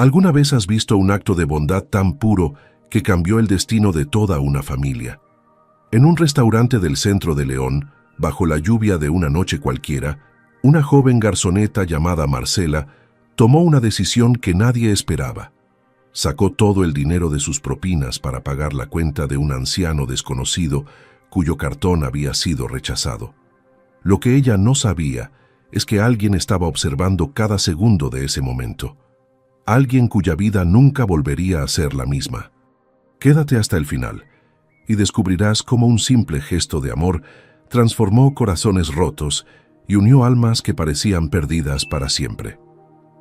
¿Alguna vez has visto un acto de bondad tan puro que cambió el destino de toda una familia? En un restaurante del centro de León, bajo la lluvia de una noche cualquiera, una joven garzoneta llamada Marcela tomó una decisión que nadie esperaba. Sacó todo el dinero de sus propinas para pagar la cuenta de un anciano desconocido cuyo cartón había sido rechazado. Lo que ella no sabía es que alguien estaba observando cada segundo de ese momento. Alguien cuya vida nunca volvería a ser la misma. Quédate hasta el final y descubrirás cómo un simple gesto de amor transformó corazones rotos y unió almas que parecían perdidas para siempre.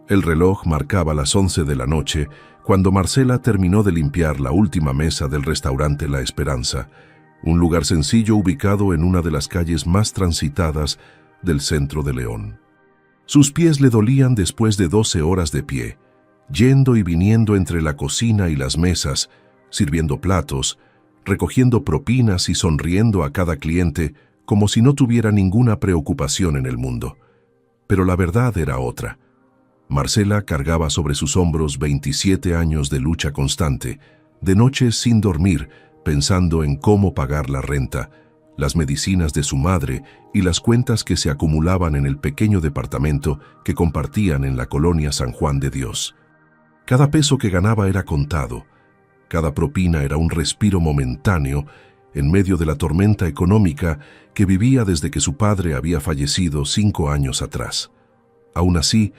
El reloj marcaba las 11 de la noche cuando Marcela terminó de limpiar la última mesa del restaurante La Esperanza, un lugar sencillo ubicado en una de las calles más transitadas del centro de León. Sus pies le dolían después de 12 horas de pie, yendo y viniendo entre la cocina y las mesas, sirviendo platos, recogiendo propinas y sonriendo a cada cliente como si no tuviera ninguna preocupación en el mundo. Pero la verdad era otra. Marcela cargaba sobre sus hombros 27 años de lucha constante, de noches sin dormir, pensando en cómo pagar la renta, las medicinas de su madre y las cuentas que se acumulaban en el pequeño departamento que compartían en la colonia San Juan de Dios. Cada peso que ganaba era contado. Cada propina era un respiro momentáneo en medio de la tormenta económica que vivía desde que su padre había fallecido 5 años atrás. Aún así,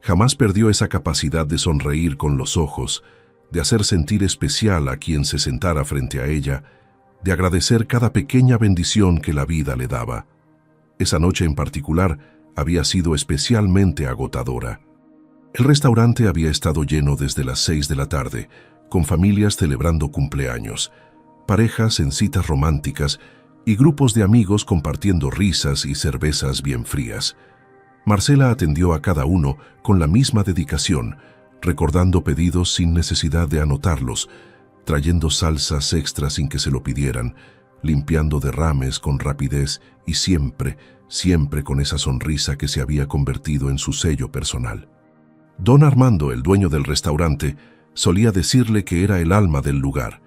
jamás perdió esa capacidad de sonreír con los ojos, de hacer sentir especial a quien se sentara frente a ella, de agradecer cada pequeña bendición que la vida le daba. Esa noche en particular había sido especialmente agotadora. El restaurante había estado lleno desde las 6 de la tarde, con familias celebrando cumpleaños, parejas en citas románticas y grupos de amigos compartiendo risas y cervezas bien frías. Marcela atendió a cada uno con la misma dedicación, recordando pedidos sin necesidad de anotarlos, trayendo salsas extras sin que se lo pidieran, limpiando derrames con rapidez y siempre con esa sonrisa que se había convertido en su sello personal. Don Armando, el dueño del restaurante, solía decirle que era el alma del lugar,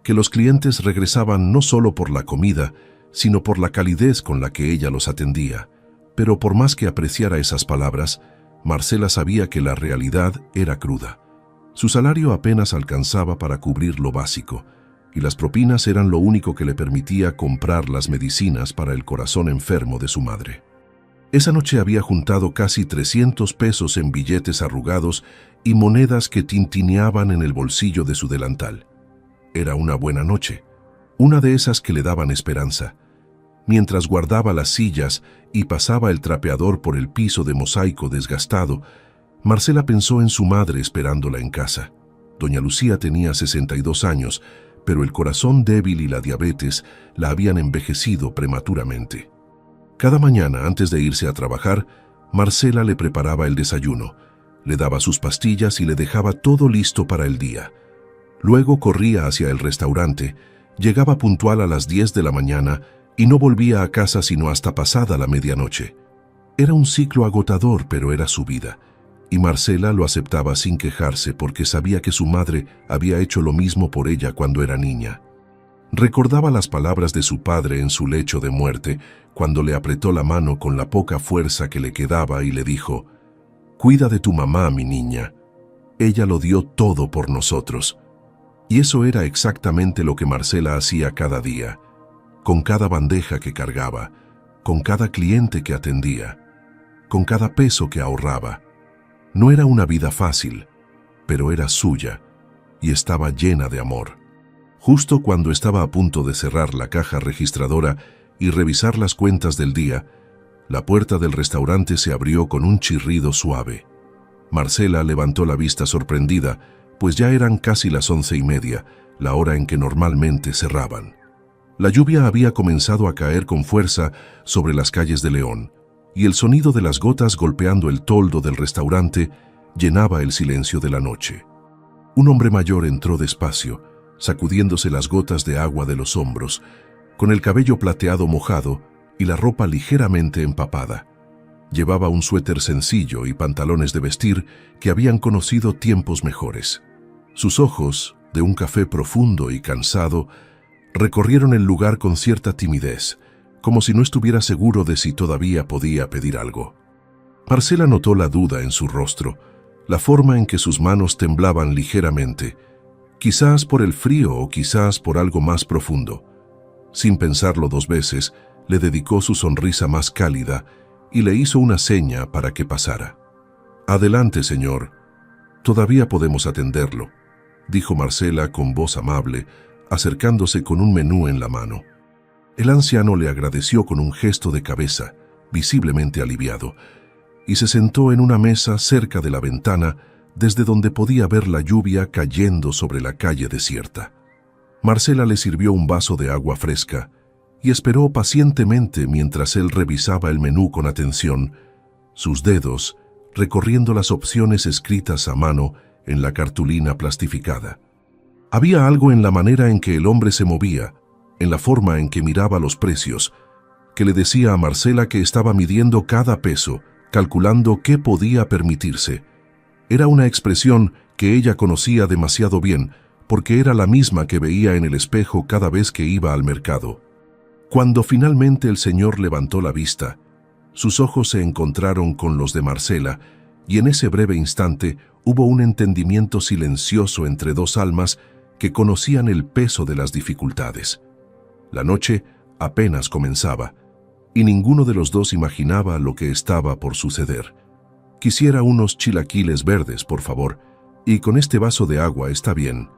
que los clientes regresaban no solo por la comida, sino por la calidez con la que ella los atendía. Pero por más que apreciara esas palabras, Marcela sabía que la realidad era cruda. Su salario apenas alcanzaba para cubrir lo básico, y las propinas eran lo único que le permitía comprar las medicinas para el corazón enfermo de su madre. Esa noche había juntado casi 300 pesos en billetes arrugados y monedas que tintineaban en el bolsillo de su delantal. Era una buena noche, una de esas que le daban esperanza. Mientras guardaba las sillas y pasaba el trapeador por el piso de mosaico desgastado, Marcela pensó en su madre esperándola en casa. Doña Lucía tenía 62 años, pero el corazón débil y la diabetes la habían envejecido prematuramente. Cada mañana, antes de irse a trabajar, Marcela le preparaba el desayuno, le daba sus pastillas y le dejaba todo listo para el día. Luego corría hacia el restaurante, llegaba puntual a las 10 de la mañana y no volvía a casa sino hasta pasada la medianoche. Era un ciclo agotador, pero era su vida, y Marcela lo aceptaba sin quejarse porque sabía que su madre había hecho lo mismo por ella cuando era niña. Recordaba las palabras de su padre en su lecho de muerte, cuando le apretó la mano con la poca fuerza que le quedaba y le dijo: «Cuida de tu mamá, mi niña. Ella lo dio todo por nosotros». Y eso era exactamente lo que Marcela hacía cada día, con cada bandeja que cargaba, con cada cliente que atendía, con cada peso que ahorraba. No era una vida fácil, pero era suya y estaba llena de amor. Justo cuando estaba a punto de cerrar la caja registradora y revisar las cuentas del día, la puerta del restaurante se abrió con un chirrido suave. Marcela levantó la vista sorprendida, pues ya eran casi las 11:30, la hora en que normalmente cerraban. La lluvia había comenzado a caer con fuerza sobre las calles de León, y el sonido de las gotas golpeando el toldo del restaurante llenaba el silencio de la noche. Un hombre mayor entró despacio, sacudiéndose las gotas de agua de los hombros, con el cabello plateado mojado y la ropa ligeramente empapada. Llevaba un suéter sencillo y pantalones de vestir que habían conocido tiempos mejores. Sus ojos, de un café profundo y cansado, recorrieron el lugar con cierta timidez, como si no estuviera seguro de si todavía podía pedir algo. Marcela notó la duda en su rostro, la forma en que sus manos temblaban ligeramente, quizás por el frío o quizás por algo más profundo. Sin pensarlo dos veces, le dedicó su sonrisa más cálida y le hizo una seña para que pasara. «Adelante, señor. Todavía podemos atenderlo», dijo Marcela con voz amable, acercándose con un menú en la mano. El anciano le agradeció con un gesto de cabeza, visiblemente aliviado, y se sentó en una mesa cerca de la ventana, desde donde podía ver la lluvia cayendo sobre la calle desierta. Marcela le sirvió un vaso de agua fresca y esperó pacientemente mientras él revisaba el menú con atención, sus dedos recorriendo las opciones escritas a mano en la cartulina plastificada. Había algo en la manera en que el hombre se movía, en la forma en que miraba los precios, que le decía a Marcela que estaba midiendo cada peso, calculando qué podía permitirse. Era una expresión que ella conocía demasiado bien, porque era la misma que veía en el espejo cada vez que iba al mercado. Cuando finalmente el señor levantó la vista, sus ojos se encontraron con los de Marcela, y en ese breve instante hubo un entendimiento silencioso entre dos almas que conocían el peso de las dificultades. La noche apenas comenzaba, y ninguno de los dos imaginaba lo que estaba por suceder. «Quisiera unos chilaquiles verdes, por favor, y con este vaso de agua está bien»,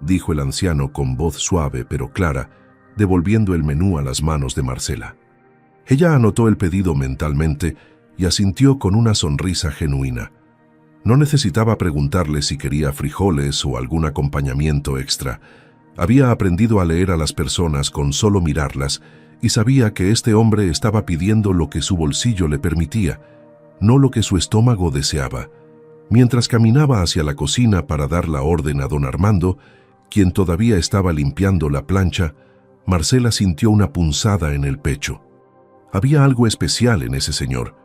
dijo el anciano con voz suave pero clara, devolviendo el menú a las manos de Marcela. Ella anotó el pedido mentalmente y asintió con una sonrisa genuina. No necesitaba preguntarle si quería frijoles o algún acompañamiento extra. Había aprendido a leer a las personas con solo mirarlas y sabía que este hombre estaba pidiendo lo que su bolsillo le permitía, no lo que su estómago deseaba. Mientras caminaba hacia la cocina para dar la orden a don Armando, quien todavía estaba limpiando la plancha, Marcela sintió una punzada en el pecho. Había algo especial en ese señor,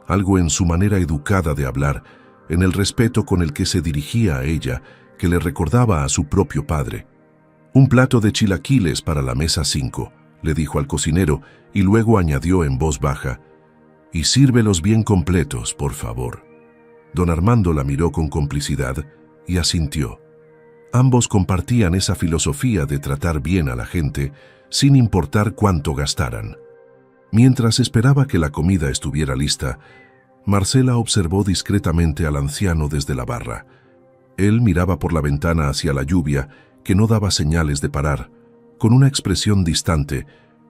algo en su manera educada de hablar, en el respeto con el que se dirigía a ella, que le recordaba a su propio padre. «Un plato de chilaquiles para la mesa 5», le dijo al cocinero, y luego añadió en voz baja, «y sírvelos bien completos, por favor». Don Armando la miró con complicidad y asintió. Ambos compartían esa filosofía de tratar bien a la gente, sin importar cuánto gastaran. Mientras esperaba que la comida estuviera lista, Marcela observó discretamente al anciano desde la barra. Él miraba por la ventana hacia la lluvia, que no daba señales de parar, con una expresión distante,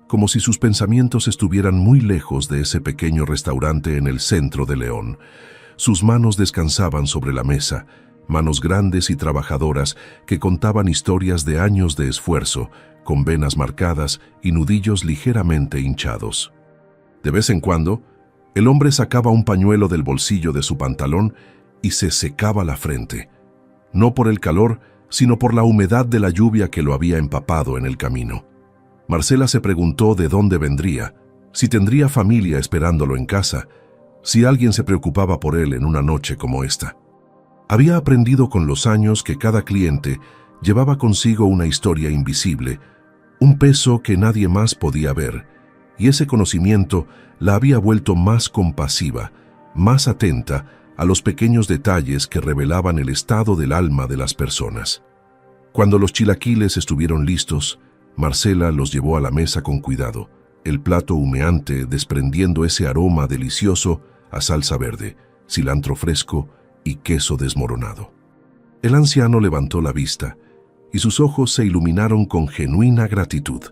como si sus pensamientos estuvieran muy lejos de ese pequeño restaurante en el centro de León. Sus manos descansaban sobre la mesa, manos grandes y trabajadoras que contaban historias de años de esfuerzo, con venas marcadas y nudillos ligeramente hinchados. De vez en cuando, el hombre sacaba un pañuelo del bolsillo de su pantalón y se secaba la frente, no por el calor, sino por la humedad de la lluvia que lo había empapado en el camino. Marcela se preguntó de dónde vendría, si tendría familia esperándolo en casa, si alguien se preocupaba por él en una noche como esta. Había aprendido con los años que cada cliente llevaba consigo una historia invisible, un peso que nadie más podía ver, y ese conocimiento la había vuelto más compasiva, más atenta a los pequeños detalles que revelaban el estado del alma de las personas. Cuando los chilaquiles estuvieron listos, Marcela los llevó a la mesa con cuidado, el plato humeante desprendiendo ese aroma delicioso a salsa verde, cilantro fresco y queso desmoronado. El anciano levantó la vista y sus ojos se iluminaron con genuina gratitud.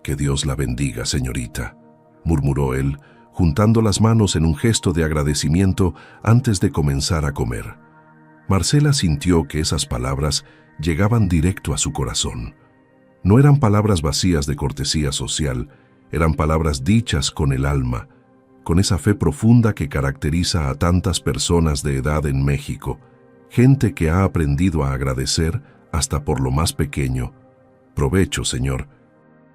«Que Dios la bendiga, señorita», murmuró él, juntando las manos en un gesto de agradecimiento antes de comenzar a comer. Marcela sintió que esas palabras llegaban directo a su corazón. No eran palabras vacías de cortesía social, eran palabras dichas con el alma, con esa fe profunda que caracteriza a tantas personas de edad en México, gente que ha aprendido a agradecer hasta por lo más pequeño. «Provecho, señor.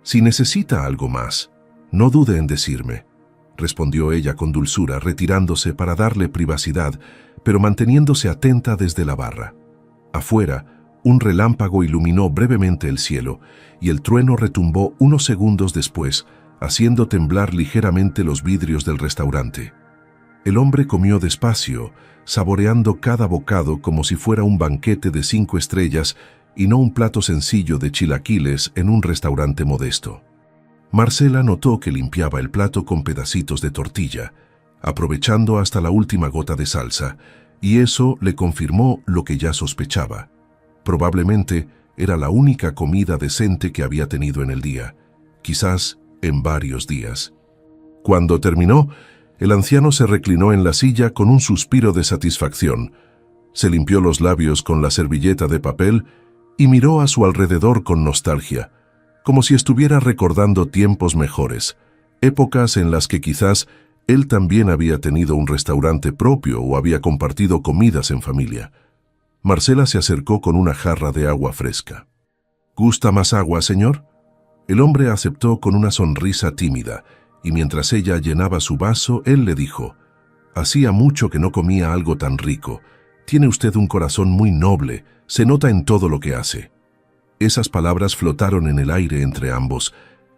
Si necesita algo más, no dude en decirme». respondió ella con dulzura, retirándose para darle privacidad, pero manteniéndose atenta desde la barra. Afuera, un relámpago iluminó brevemente el cielo, y el trueno retumbó unos segundos después, haciendo temblar ligeramente los vidrios del restaurante. El hombre comió despacio, saboreando cada bocado como si fuera un banquete de 5 estrellas y no un plato sencillo de chilaquiles en un restaurante modesto. Marcela notó que limpiaba el plato con pedacitos de tortilla, aprovechando hasta la última gota de salsa, y eso le confirmó lo que ya sospechaba. Probablemente era la única comida decente que había tenido en el día, quizás en varios días. Cuando terminó, el anciano se reclinó en la silla con un suspiro de satisfacción, se limpió los labios con la servilleta de papel y miró a su alrededor con nostalgia, como si estuviera recordando tiempos mejores, épocas en las que quizás él también había tenido un restaurante propio o había compartido comidas en familia. Marcela se acercó con una jarra de agua fresca. ¿Gusta más agua, señor? El hombre aceptó con una sonrisa tímida, y mientras ella llenaba su vaso, él le dijo: «Hacía mucho que no comía algo tan rico. Tiene usted un corazón muy noble, se nota en todo lo que hace». Esas palabras flotaron en el aire entre ambos,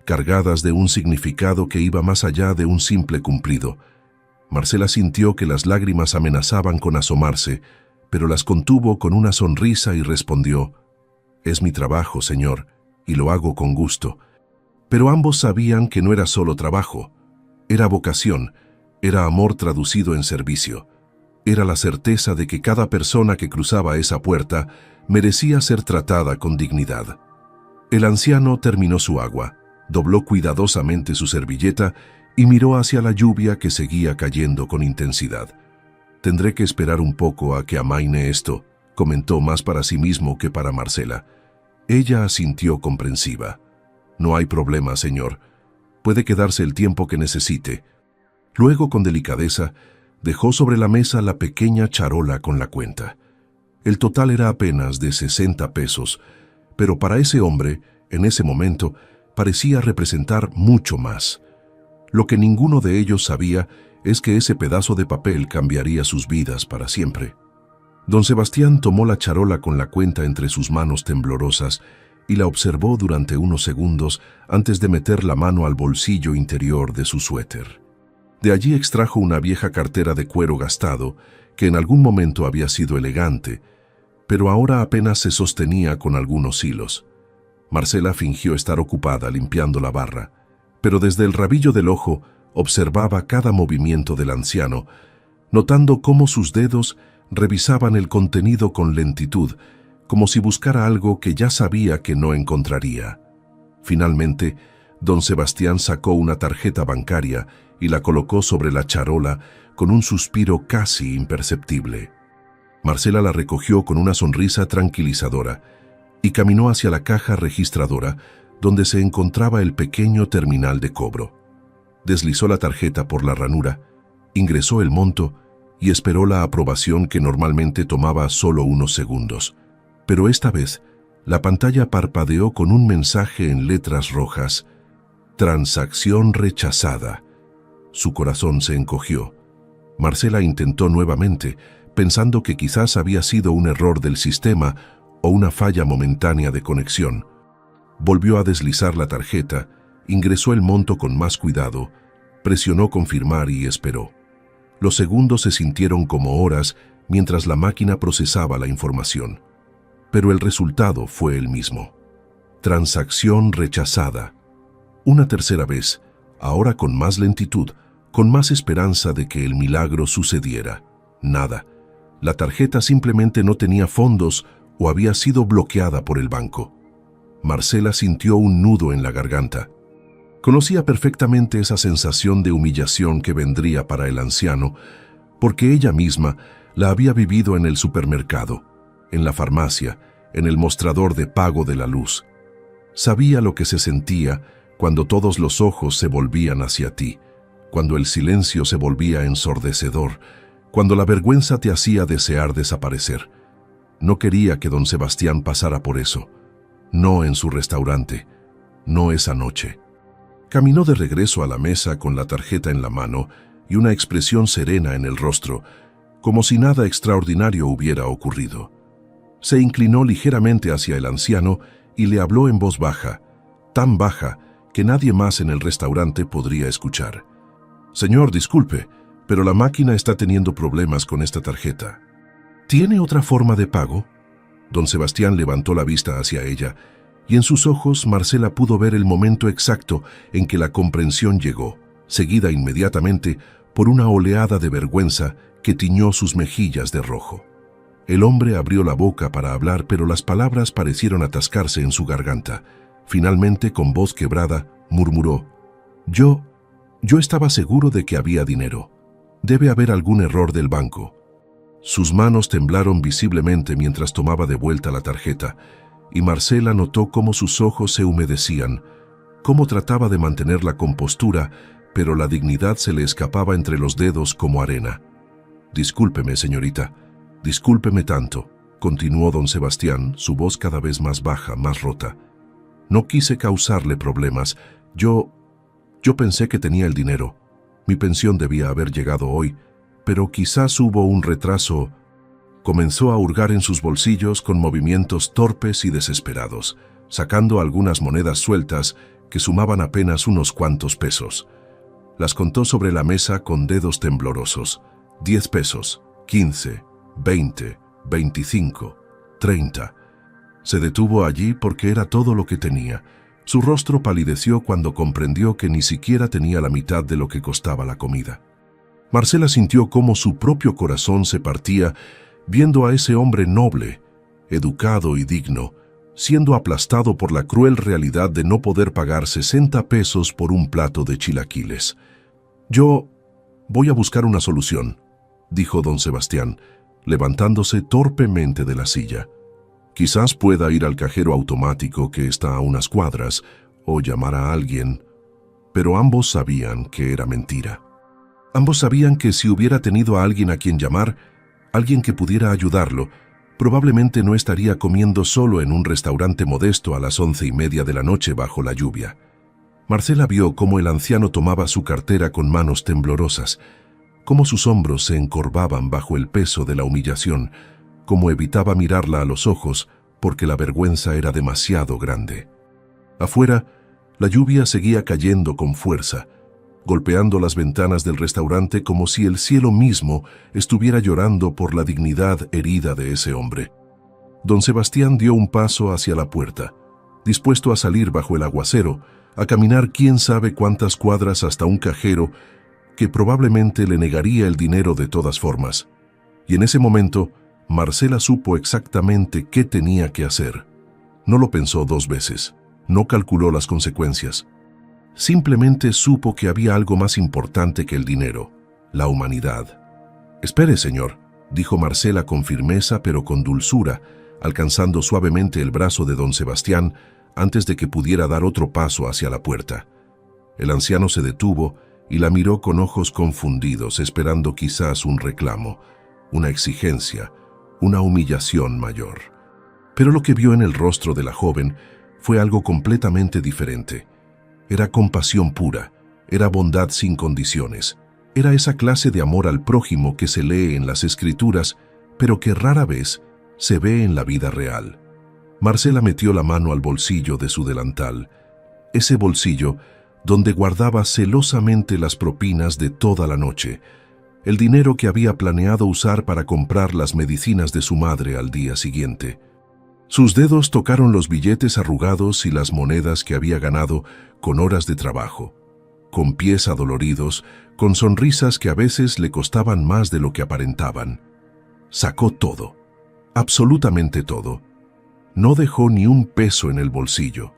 cargadas de un significado que iba más allá de un simple cumplido. Marcela sintió que las lágrimas amenazaban con asomarse, pero las contuvo con una sonrisa y respondió: «Es mi trabajo, señor, y lo hago con gusto». Pero ambos sabían que no era solo trabajo, era vocación, era amor traducido en servicio. Era la certeza de que cada persona que cruzaba esa puerta merecía ser tratada con dignidad. El anciano terminó su agua, dobló cuidadosamente su servilleta y miró hacia la lluvia que seguía cayendo con intensidad. «Tendré que esperar un poco a que amaine esto», comentó más para sí mismo que para Marcela. Ella asintió comprensiva. «No hay problema, señor. Puede quedarse el tiempo que necesite». Luego, con delicadeza, dejó sobre la mesa la pequeña charola con la cuenta. El total era apenas de 60 pesos, pero para ese hombre, en ese momento, parecía representar mucho más. Lo que ninguno de ellos sabía es que ese pedazo de papel cambiaría sus vidas para siempre. Don Sebastián tomó la charola con la cuenta entre sus manos temblorosas y la observó durante unos segundos antes de meter la mano al bolsillo interior de su suéter. De allí extrajo una vieja cartera de cuero gastado que en algún momento había sido elegante, pero ahora apenas se sostenía con algunos hilos. Marcela fingió estar ocupada limpiando la barra, pero desde el rabillo del ojo observaba cada movimiento del anciano, notando cómo sus dedos revisaban el contenido con lentitud, como si buscara algo que ya sabía que no encontraría. Finalmente, don Sebastián sacó una tarjeta bancaria y la colocó sobre la charola con un suspiro casi imperceptible. Marcela la recogió con una sonrisa tranquilizadora y caminó hacia la caja registradora donde se encontraba el pequeño terminal de cobro. Deslizó la tarjeta por la ranura, ingresó el monto y esperó la aprobación que normalmente tomaba solo unos segundos. Pero esta vez, la pantalla parpadeó con un mensaje en letras rojas: «Transacción rechazada». Su corazón se encogió. Marcela intentó nuevamente, pensando que quizás había sido un error del sistema o una falla momentánea de conexión. Volvió a deslizar la tarjeta, ingresó el monto con más cuidado, presionó confirmar y esperó. Los segundos se sintieron como horas mientras la máquina procesaba la información. Pero el resultado fue el mismo. Transacción rechazada. Una tercera vez, ahora con más lentitud, con más esperanza de que el milagro sucediera. Nada. La tarjeta simplemente no tenía fondos o había sido bloqueada por el banco. Marcela sintió un nudo en la garganta. Conocía perfectamente esa sensación de humillación que vendría para el anciano, porque ella misma la había vivido en el supermercado, en la farmacia, en el mostrador de pago de la luz. Sabía lo que se sentía cuando todos los ojos se volvían hacia ti, cuando el silencio se volvía ensordecedor, cuando la vergüenza te hacía desear desaparecer. No quería que don Sebastián pasara por eso. No en su restaurante, no esa noche. Caminó de regreso a la mesa con la tarjeta en la mano y una expresión serena en el rostro, como si nada extraordinario hubiera ocurrido. Se inclinó ligeramente hacia el anciano y le habló en voz baja, tan baja que nadie más en el restaurante podría escuchar. «Señor, disculpe, pero la máquina está teniendo problemas con esta tarjeta. ¿Tiene otra forma de pago?» Don Sebastián levantó la vista hacia ella, y en sus ojos Marcela pudo ver el momento exacto en que la comprensión llegó, seguida inmediatamente por una oleada de vergüenza que tiñó sus mejillas de rojo. El hombre abrió la boca para hablar, pero las palabras parecieron atascarse en su garganta. Finalmente, con voz quebrada, murmuró: Yo estaba seguro de que había dinero. Debe haber algún error del banco». Sus manos temblaron visiblemente mientras tomaba de vuelta la tarjeta, y Marcela notó cómo sus ojos se humedecían, cómo trataba de mantener la compostura, pero la dignidad se le escapaba entre los dedos como arena. «Discúlpeme, señorita, discúlpeme tanto», continuó don Sebastián, su voz cada vez más baja, más rota. «No quise causarle problemas. Yo pensé que tenía el dinero. Mi pensión debía haber llegado hoy, pero quizás hubo un retraso». Comenzó a hurgar en sus bolsillos con movimientos torpes y desesperados, sacando algunas monedas sueltas que sumaban apenas unos cuantos pesos. Las contó sobre la mesa con dedos temblorosos. 10 pesos, 15, 20, 25, 30. Se detuvo allí porque era todo lo que tenía. Su rostro palideció cuando comprendió que ni siquiera tenía la mitad de lo que costaba la comida. Marcela sintió cómo su propio corazón se partía viendo a ese hombre noble, educado y digno, siendo aplastado por la cruel realidad de no poder pagar 60 pesos por un plato de chilaquiles. «Yo voy a buscar una solución», dijo don Sebastián, levantándose torpemente de la silla. «Quizás pueda ir al cajero automático que está a unas cuadras o llamar a alguien». Pero ambos sabían que era mentira. Ambos sabían que si hubiera tenido a alguien a quien llamar, alguien que pudiera ayudarlo, probablemente no estaría comiendo solo en un restaurante modesto a las 11:30 de la noche bajo la lluvia. Marcela vio cómo el anciano tomaba su cartera con manos temblorosas, cómo sus hombros se encorvaban bajo el peso de la humillación, cómo evitaba mirarla a los ojos porque la vergüenza era demasiado grande. Afuera, la lluvia seguía cayendo con fuerza, golpeando las ventanas del restaurante como si el cielo mismo estuviera llorando por la dignidad herida de ese hombre. Don Sebastián dio un paso hacia la puerta, dispuesto a salir bajo el aguacero, a caminar quién sabe cuántas cuadras hasta un cajero que probablemente le negaría el dinero de todas formas. Y en ese momento, Marcela supo exactamente qué tenía que hacer. No lo pensó 2 veces, no calculó las consecuencias. Simplemente supo que había algo más importante que el dinero, la humanidad. «Espere, señor», dijo Marcela con firmeza pero con dulzura, alcanzando suavemente el brazo de don Sebastián antes de que pudiera dar otro paso hacia la puerta. El anciano se detuvo y la miró con ojos confundidos, esperando quizás un reclamo, una exigencia, una humillación mayor. Pero lo que vio en el rostro de la joven fue algo completamente diferente. Era compasión pura, era bondad sin condiciones, era esa clase de amor al prójimo que se lee en las escrituras, pero que rara vez se ve en la vida real. Marcela metió la mano al bolsillo de su delantal, ese bolsillo donde guardaba celosamente las propinas de toda la noche, el dinero que había planeado usar para comprar las medicinas de su madre al día siguiente. Sus dedos tocaron los billetes arrugados y las monedas que había ganado con horas de trabajo, con pies adoloridos, con sonrisas que a veces le costaban más de lo que aparentaban. Sacó todo, absolutamente todo. No dejó ni un peso en el bolsillo.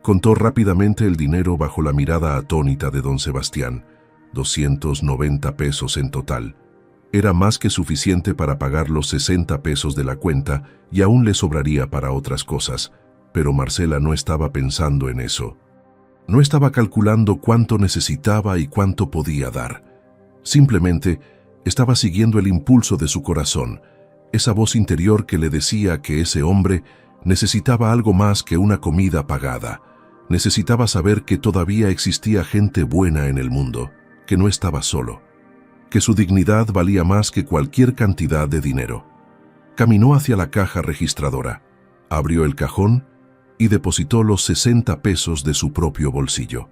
Contó rápidamente el dinero bajo la mirada atónita de don Sebastián, 290 pesos en total. Era más que suficiente para pagar los 60 pesos de la cuenta y aún le sobraría para otras cosas, pero Marcela no estaba pensando en eso. No estaba calculando cuánto necesitaba y cuánto podía dar. Simplemente estaba siguiendo el impulso de su corazón, esa voz interior que le decía que ese hombre necesitaba algo más que una comida pagada, Necesitaba saber que todavía existía gente buena en el mundo, que no estaba solo, que su dignidad valía más que cualquier cantidad de dinero. Caminó hacia la caja registradora, abrió el cajón y depositó los 60 pesos de su propio bolsillo.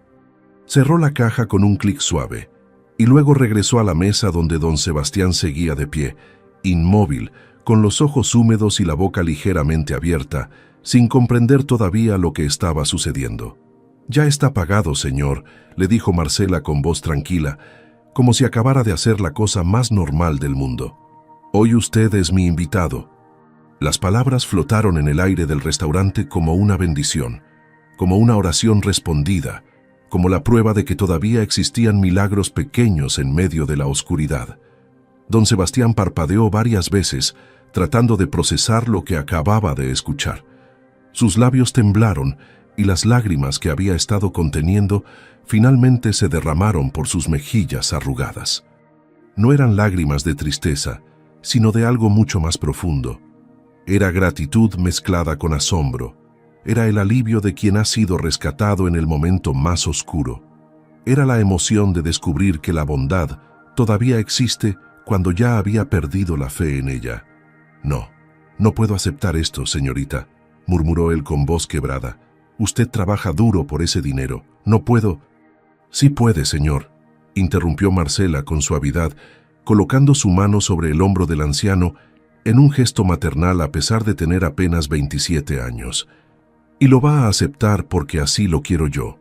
Cerró la caja con un clic suave y luego regresó a la mesa donde don Sebastián seguía de pie, inmóvil, con los ojos húmedos y la boca ligeramente abierta, sin comprender todavía lo que estaba sucediendo. «Ya está pagado, señor», le dijo Marcela con voz tranquila, como si acabara de hacer la cosa más normal del mundo. «Hoy usted es mi invitado». Las palabras flotaron en el aire del restaurante como una bendición, como una oración respondida, como la prueba de que todavía existían milagros pequeños en medio de la oscuridad. Don Sebastián parpadeó varias veces, tratando de procesar lo que acababa de escuchar. Sus labios temblaron y las lágrimas que había estado conteniendo finalmente se derramaron por sus mejillas arrugadas. No eran lágrimas de tristeza, sino de algo mucho más profundo. Era gratitud mezclada con asombro. Era el alivio de quien ha sido rescatado en el momento más oscuro. Era la emoción de descubrir que la bondad todavía existe cuando ya había perdido la fe en ella. No puedo aceptar esto, señorita», murmuró él con voz quebrada. «Usted trabaja duro por ese dinero. No puedo». «Sí puede, señor», interrumpió Marcela con suavidad, colocando su mano sobre el hombro del anciano en un gesto maternal a pesar de tener apenas 27 años. «Y lo va a aceptar porque así lo quiero yo,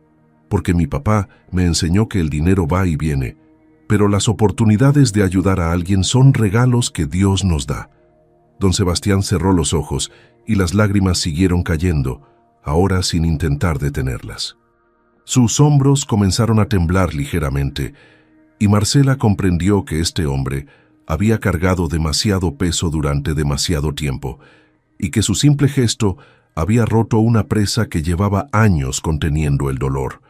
porque mi papá me enseñó que el dinero va y viene, pero las oportunidades de ayudar a alguien son regalos que Dios nos da». Don Sebastián cerró los ojos y las lágrimas siguieron cayendo, ahora sin intentar detenerlas. Sus hombros comenzaron a temblar ligeramente, y Marcela comprendió que este hombre había cargado demasiado peso durante demasiado tiempo, y que su simple gesto había roto una presa que llevaba años conteniendo el dolor.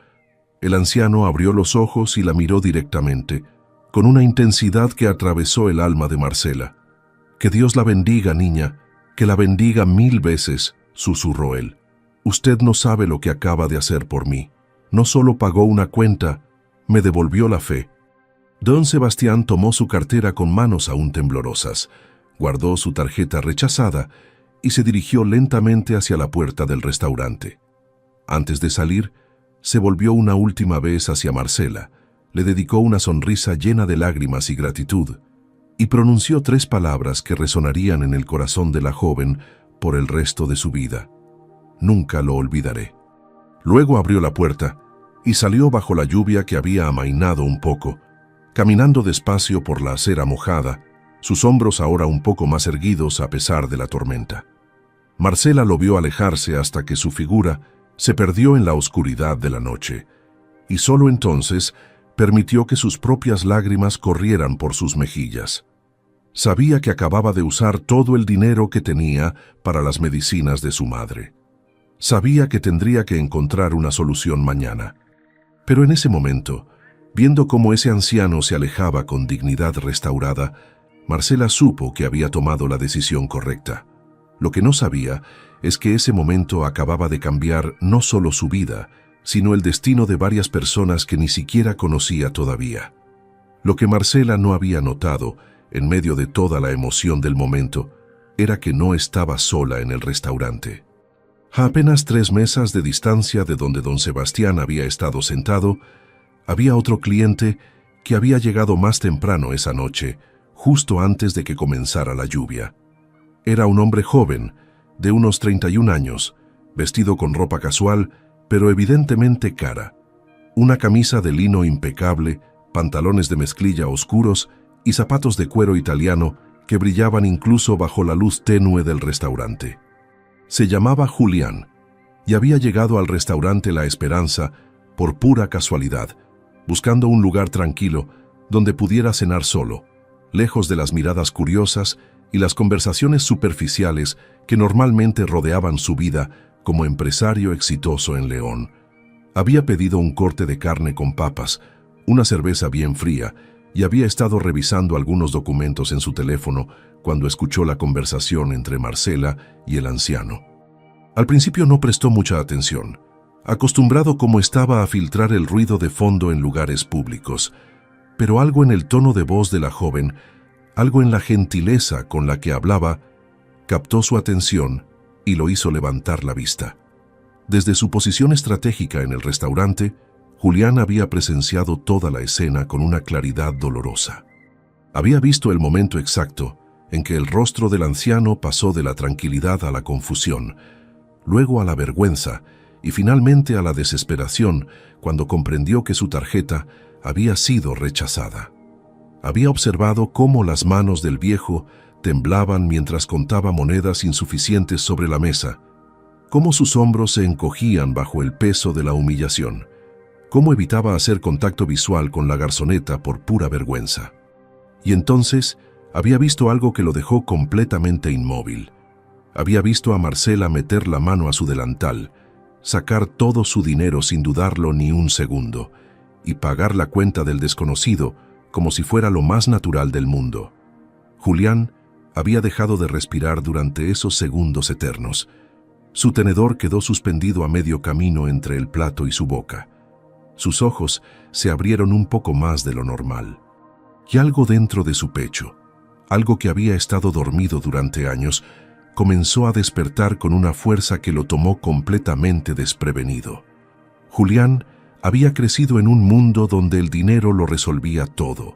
El anciano abrió los ojos y la miró directamente, con una intensidad que atravesó el alma de Marcela. «Que Dios la bendiga, niña, que la bendiga 1000 veces», susurró él. «Usted no sabe lo que acaba de hacer por mí. No solo pagó una cuenta, me devolvió la fe». Don Sebastián tomó su cartera con manos aún temblorosas, guardó su tarjeta rechazada y se dirigió lentamente hacia la puerta del restaurante. Antes de salir, se volvió una última vez hacia Marcela, le dedicó una sonrisa llena de lágrimas y gratitud, y pronunció 3 palabras que resonarían en el corazón de la joven por el resto de su vida. «Nunca lo olvidaré». Luego abrió la puerta y salió bajo la lluvia que había amainado un poco, caminando despacio por la acera mojada, sus hombros ahora un poco más erguidos a pesar de la tormenta. Marcela lo vio alejarse hasta que su figura se perdió en la oscuridad de la noche, y solo entonces permitió que sus propias lágrimas corrieran por sus mejillas. Sabía que acababa de usar todo el dinero que tenía para las medicinas de su madre. Sabía que tendría que encontrar una solución mañana. Pero en ese momento, viendo cómo ese anciano se alejaba con dignidad restaurada, Marcela supo que había tomado la decisión correcta. Lo que no sabía es que ese momento acababa de cambiar no solo su vida, sino el destino de varias personas que ni siquiera conocía todavía. Lo que Marcela no había notado, en medio de toda la emoción del momento, era que no estaba sola en el restaurante. A apenas 3 mesas de distancia de donde don Sebastián había estado sentado, había otro cliente que había llegado más temprano esa noche, justo antes de que comenzara la lluvia. Era un hombre joven, de unos 31 años, vestido con ropa casual, pero evidentemente cara. Una camisa de lino impecable, pantalones de mezclilla oscuros y zapatos de cuero italiano que brillaban incluso bajo la luz tenue del restaurante. Se llamaba Julián y había llegado al restaurante La Esperanza por pura casualidad, buscando un lugar tranquilo donde pudiera cenar solo, lejos de las miradas curiosas y las conversaciones superficiales que normalmente rodeaban su vida como empresario exitoso en León. Había pedido un corte de carne con papas, una cerveza bien fría, y había estado revisando algunos documentos en su teléfono cuando escuchó la conversación entre Marcela y el anciano. Al principio no prestó mucha atención. acostumbrado como estaba a filtrar el ruido de fondo en lugares públicos, pero algo en el tono de voz de la joven, algo en la gentileza con la que hablaba, captó su atención y lo hizo levantar la vista. Desde su posición estratégica en el restaurante, Julián había presenciado toda la escena con una claridad dolorosa. Había visto el momento exacto en que el rostro del anciano pasó de la tranquilidad a la confusión, luego a la vergüenza y finalmente a la desesperación cuando comprendió que su tarjeta había sido rechazada. Había observado cómo las manos del viejo temblaban mientras contaba monedas insuficientes sobre la mesa, cómo sus hombros se encogían bajo el peso de la humillación, cómo evitaba hacer contacto visual con la garzoneta por pura vergüenza. Y entonces había visto algo que lo dejó completamente inmóvil. Había visto a Marcela meter la mano a su delantal, sacar todo su dinero sin dudarlo ni un segundo, y pagar la cuenta del desconocido como si fuera lo más natural del mundo. Julián había dejado de respirar durante esos segundos eternos. Su tenedor quedó suspendido a medio camino entre el plato y su boca. Sus ojos se abrieron un poco más de lo normal. Y algo dentro de su pecho, algo que había estado dormido durante años, comenzó a despertar con una fuerza que lo tomó completamente desprevenido. Julián había crecido en un mundo donde el dinero lo resolvía todo,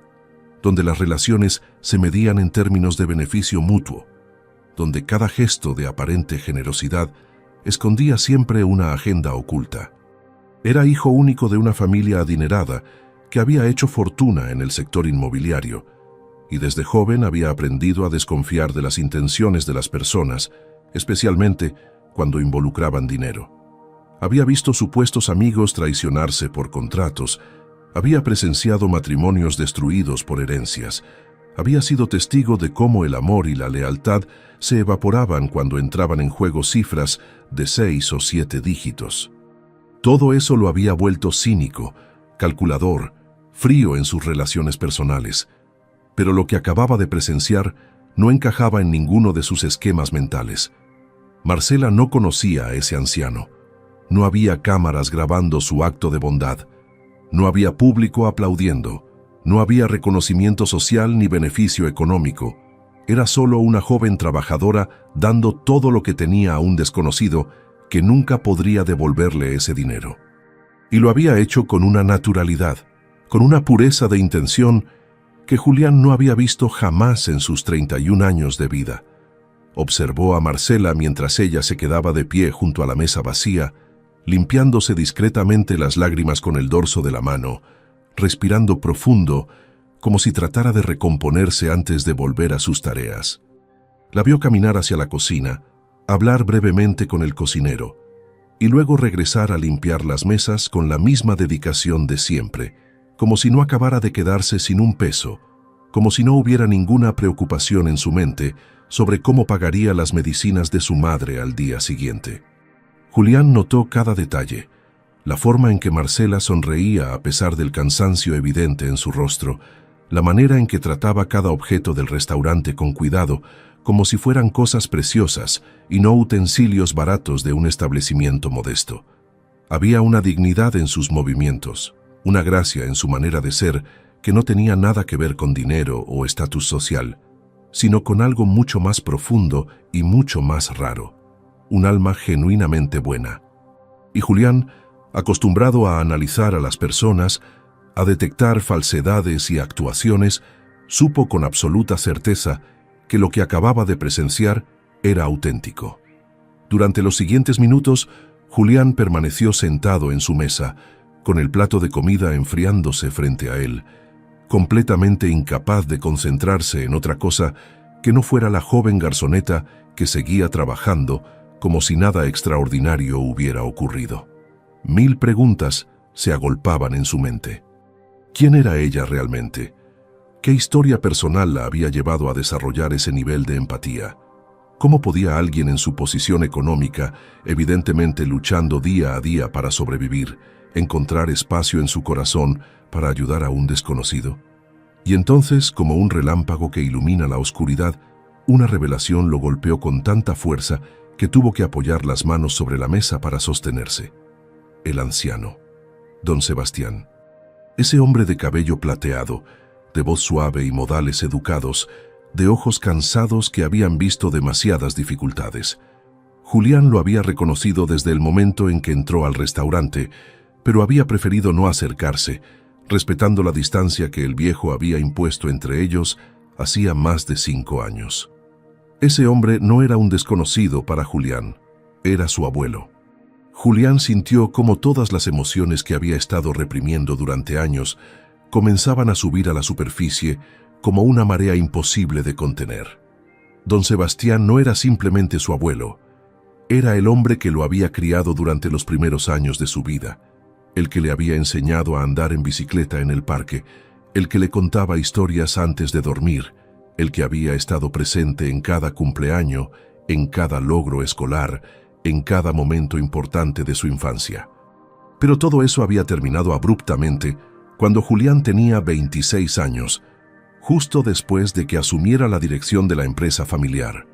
donde las relaciones se medían en términos de beneficio mutuo, donde cada gesto de aparente generosidad escondía siempre una agenda oculta. Era hijo único de una familia adinerada que había hecho fortuna en el sector inmobiliario, y desde joven había aprendido a desconfiar de las intenciones de las personas, especialmente cuando involucraban dinero. Había visto supuestos amigos traicionarse por contratos, había presenciado matrimonios destruidos por herencias, había sido testigo de cómo el amor y la lealtad se evaporaban cuando entraban en juego cifras de 6 o 7 dígitos. Todo eso lo había vuelto cínico, calculador, frío en sus relaciones personales, pero lo que acababa de presenciar no encajaba en ninguno de sus esquemas mentales. Marcela no conocía a ese anciano. No había cámaras grabando su acto de bondad. No había público aplaudiendo. No había reconocimiento social ni beneficio económico. Era solo una joven trabajadora dando todo lo que tenía a un desconocido que nunca podría devolverle ese dinero. Y lo había hecho con una naturalidad, con una pureza de intención que Julián no había visto jamás en sus 31 años de vida. Observó a Marcela mientras ella se quedaba de pie junto a la mesa vacía, limpiándose discretamente las lágrimas con el dorso de la mano, respirando profundo, como si tratara de recomponerse antes de volver a sus tareas. La vio caminar hacia la cocina, hablar brevemente con el cocinero, y luego regresar a limpiar las mesas con la misma dedicación de siempre, como si no acabara de quedarse sin un peso, como si no hubiera ninguna preocupación en su mente sobre cómo pagaría las medicinas de su madre al día siguiente. Julián notó cada detalle, la forma en que Marcela sonreía a pesar del cansancio evidente en su rostro, la manera en que trataba cada objeto del restaurante con cuidado, como si fueran cosas preciosas y no utensilios baratos de un establecimiento modesto. Había una dignidad en sus movimientos, una gracia en su manera de ser que no tenía nada que ver con dinero o estatus social, sino con algo mucho más profundo y mucho más raro, un alma genuinamente buena. Y Julián, acostumbrado a analizar a las personas, a detectar falsedades y actuaciones, supo con absoluta certeza que lo que acababa de presenciar era auténtico. Durante los siguientes minutos, Julián permaneció sentado en su mesa, con el plato de comida enfriándose frente a él, completamente incapaz de concentrarse en otra cosa que no fuera la joven garzoneta que seguía trabajando como si nada extraordinario hubiera ocurrido. 1000 preguntas se agolpaban en su mente. ¿Quién era ella realmente? ¿Qué historia personal la había llevado a desarrollar ese nivel de empatía? ¿Cómo podía alguien en su posición económica, evidentemente luchando día a día para sobrevivir, encontrar espacio en su corazón para ayudar a un desconocido? Y entonces, como un relámpago que ilumina la oscuridad, una revelación lo golpeó con tanta fuerza que tuvo que apoyar las manos sobre la mesa para sostenerse. el anciano, don Sebastián. Ese hombre de cabello plateado, de voz suave y modales educados, de ojos cansados que habían visto demasiadas dificultades. Julián lo había reconocido desde el momento en que entró al restaurante, pero había preferido no acercarse, respetando la distancia que el viejo había impuesto entre ellos hacía más de 5 años. Ese hombre no era un desconocido para Julián, era su abuelo. Julián sintió cómo todas las emociones que había estado reprimiendo durante años comenzaban a subir a la superficie como una marea imposible de contener. Don Sebastián no era simplemente su abuelo, era el hombre que lo había criado durante los primeros años de su vida, el que le había enseñado a andar en bicicleta en el parque, el que le contaba historias antes de dormir, el que había estado presente en cada cumpleaños, en cada logro escolar, en cada momento importante de su infancia. Pero todo eso había terminado abruptamente cuando Julián tenía 26 años, justo después de que asumiera la dirección de la empresa familiar.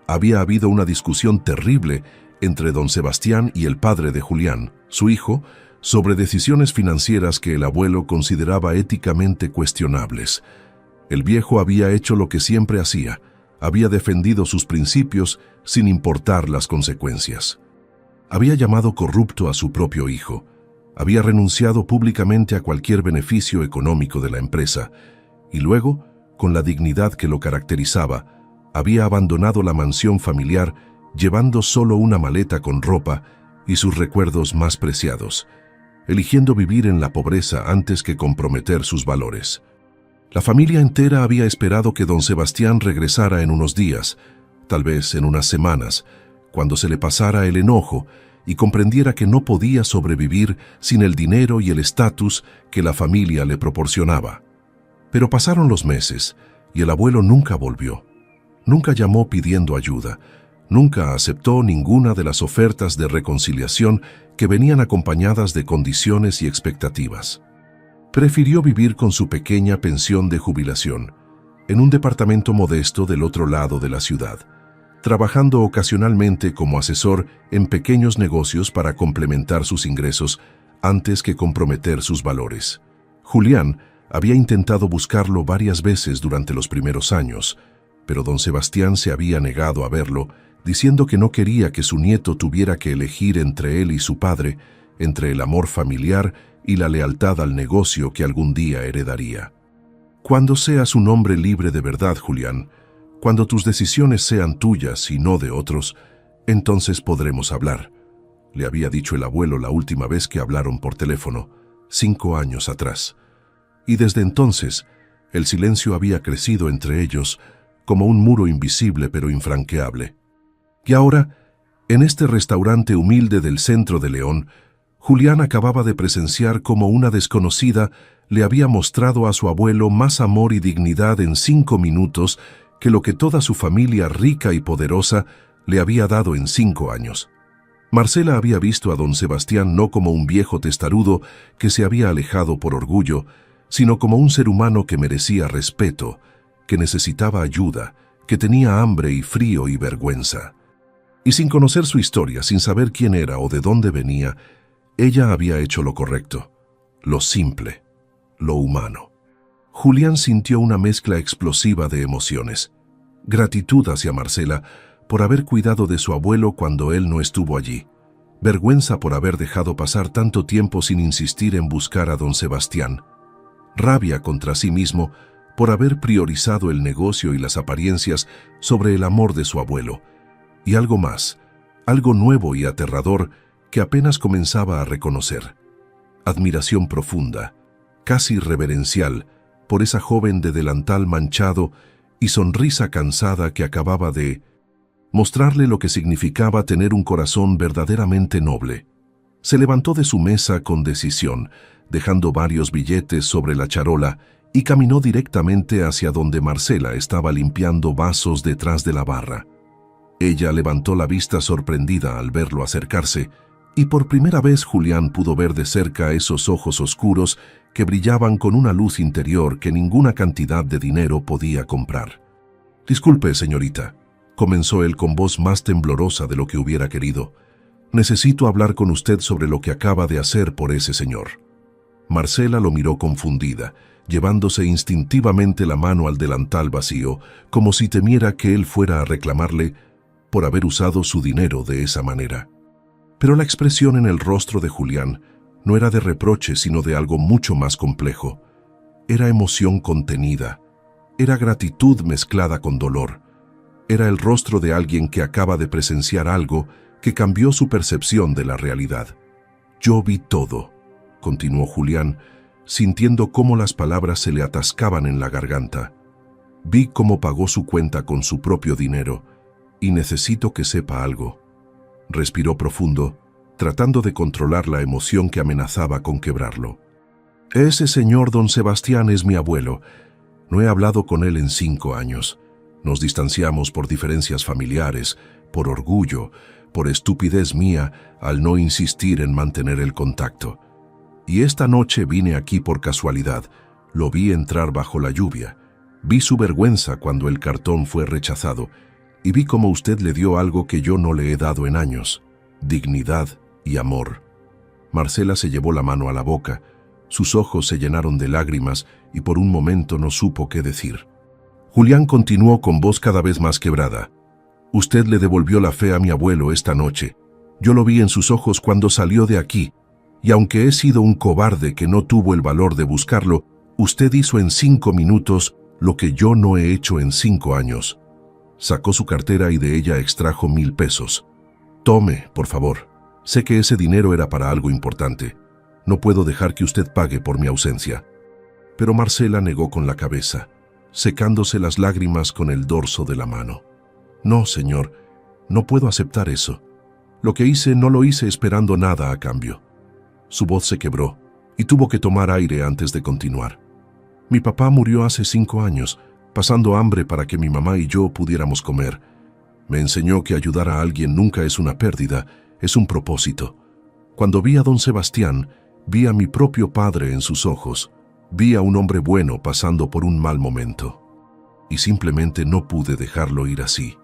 Había habido una discusión terrible entre don Sebastián y el padre de Julián, su hijo, sobre decisiones financieras que el abuelo consideraba éticamente cuestionables. El viejo había hecho lo que siempre hacía, había defendido sus principios sin importar las consecuencias. Había llamado corrupto a su propio hijo, había renunciado públicamente a cualquier beneficio económico de la empresa, y luego, con la dignidad que lo caracterizaba, había abandonado la mansión familiar llevando solo una maleta con ropa y sus recuerdos más preciados, eligiendo vivir en la pobreza antes que comprometer sus valores. La familia entera había esperado que don Sebastián regresara en unos días, tal vez en unas semanas, cuando se le pasara el enojo y comprendiera que no podía sobrevivir sin el dinero y el estatus que la familia le proporcionaba. Pero pasaron los meses y el abuelo nunca volvió. Nunca llamó pidiendo ayuda, nunca aceptó ninguna de las ofertas de reconciliación que venían acompañadas de condiciones y expectativas. Prefirió vivir con su pequeña pensión de jubilación, en un departamento modesto del otro lado de la ciudad, trabajando ocasionalmente como asesor en pequeños negocios para complementar sus ingresos antes que comprometer sus valores. Julián había intentado buscarlo varias veces durante los primeros años, pero don Sebastián se había negado a verlo, diciendo que no quería que su nieto tuviera que elegir entre él y su padre, entre el amor familiar y la lealtad al negocio que algún día heredaría. Cuando seas un hombre libre de verdad, Julián, cuando tus decisiones sean tuyas y no de otros, entonces podremos hablar, le había dicho el abuelo la última vez que hablaron por teléfono, 5 años atrás. Y desde entonces, el silencio había crecido entre ellos como un muro invisible pero infranqueable. Y ahora, en este restaurante humilde del centro de León, Julián acababa de presenciar cómo una desconocida le había mostrado a su abuelo más amor y dignidad en 5 minutos que lo que toda su familia rica y poderosa le había dado en 5 años. Marcela había visto a don Sebastián no como un viejo testarudo que se había alejado por orgullo, sino como un ser humano que merecía respeto, que necesitaba ayuda, que tenía hambre y frío y vergüenza. Y sin conocer su historia, sin saber quién era o de dónde venía, ella había hecho lo correcto, lo simple, lo humano. Julián sintió una mezcla explosiva de emociones. Gratitud hacia Marcela por haber cuidado de su abuelo cuando él no estuvo allí. Vergüenza por haber dejado pasar tanto tiempo sin insistir en buscar a don Sebastián. Rabia contra sí mismo por haber priorizado el negocio y las apariencias sobre el amor de su abuelo. Y algo más, algo nuevo y aterrador que apenas comenzaba a reconocer. Admiración profunda, casi reverencial, por esa joven de delantal manchado y sonrisa cansada que acababa de mostrarle lo que significaba tener un corazón verdaderamente noble. Se levantó de su mesa con decisión, dejando varios billetes sobre la charola, y caminó directamente hacia donde Marcela estaba limpiando vasos detrás de la barra. Ella levantó la vista sorprendida al verlo acercarse, y por primera vez Julián pudo ver de cerca esos ojos oscuros que brillaban con una luz interior que ninguna cantidad de dinero podía comprar. «Disculpe, señorita», comenzó él con voz más temblorosa de lo que hubiera querido. Necesito hablar con usted sobre lo que acaba de hacer por ese señor. Marcela lo miró confundida, llevándose instintivamente la mano al delantal vacío, como si temiera que él fuera a reclamarle por haber usado su dinero de esa manera. Pero la expresión en el rostro de Julián no era de reproche, sino de algo mucho más complejo. Era emoción contenida, era gratitud mezclada con dolor. Era el rostro de alguien que acaba de presenciar algo que cambió su percepción de la realidad. «Yo vi todo», continuó Julián, sintiendo cómo las palabras se le atascaban en la garganta. «Vi cómo pagó su cuenta con su propio dinero, y necesito que sepa algo». Respiró profundo, tratando de controlar la emoción que amenazaba con quebrarlo. «Ese señor don Sebastián es mi abuelo. No he hablado con él en 5 años. Nos distanciamos por diferencias familiares, por orgullo, por estupidez mía al no insistir en mantener el contacto. Y esta noche vine aquí por casualidad. Lo vi entrar bajo la lluvia. Vi su vergüenza cuando el cartón fue rechazado y vi cómo usted le dio algo que yo no le he dado en años: dignidad y amor». Marcela se llevó la mano a la boca. Sus ojos se llenaron de lágrimas y por un momento no supo qué decir. Julián continuó con voz cada vez más quebrada. «Usted le devolvió la fe a mi abuelo esta noche. Yo lo vi en sus ojos cuando salió de aquí, y aunque he sido un cobarde que no tuvo el valor de buscarlo, usted hizo en 5 minutos lo que yo no he hecho en 5 años». Sacó su cartera y de ella extrajo 1000 pesos. «Tome, por favor. Sé que ese dinero era para algo importante. No puedo dejar que usted pague por mi ausencia». Pero Marcela negó con la cabeza, secándose las lágrimas con el dorso de la mano. «No, señor, no puedo aceptar eso. Lo que hice no lo hice esperando nada a cambio». Su voz se quebró y tuvo que tomar aire antes de continuar. «Mi papá murió hace 5 años, pasando hambre para que mi mamá y yo pudiéramos comer. Me enseñó que ayudar a alguien nunca es una pérdida, es un propósito. Cuando vi a don Sebastián, vi a mi propio padre en sus ojos. Vi a un hombre bueno pasando por un mal momento. Y simplemente no pude dejarlo ir así».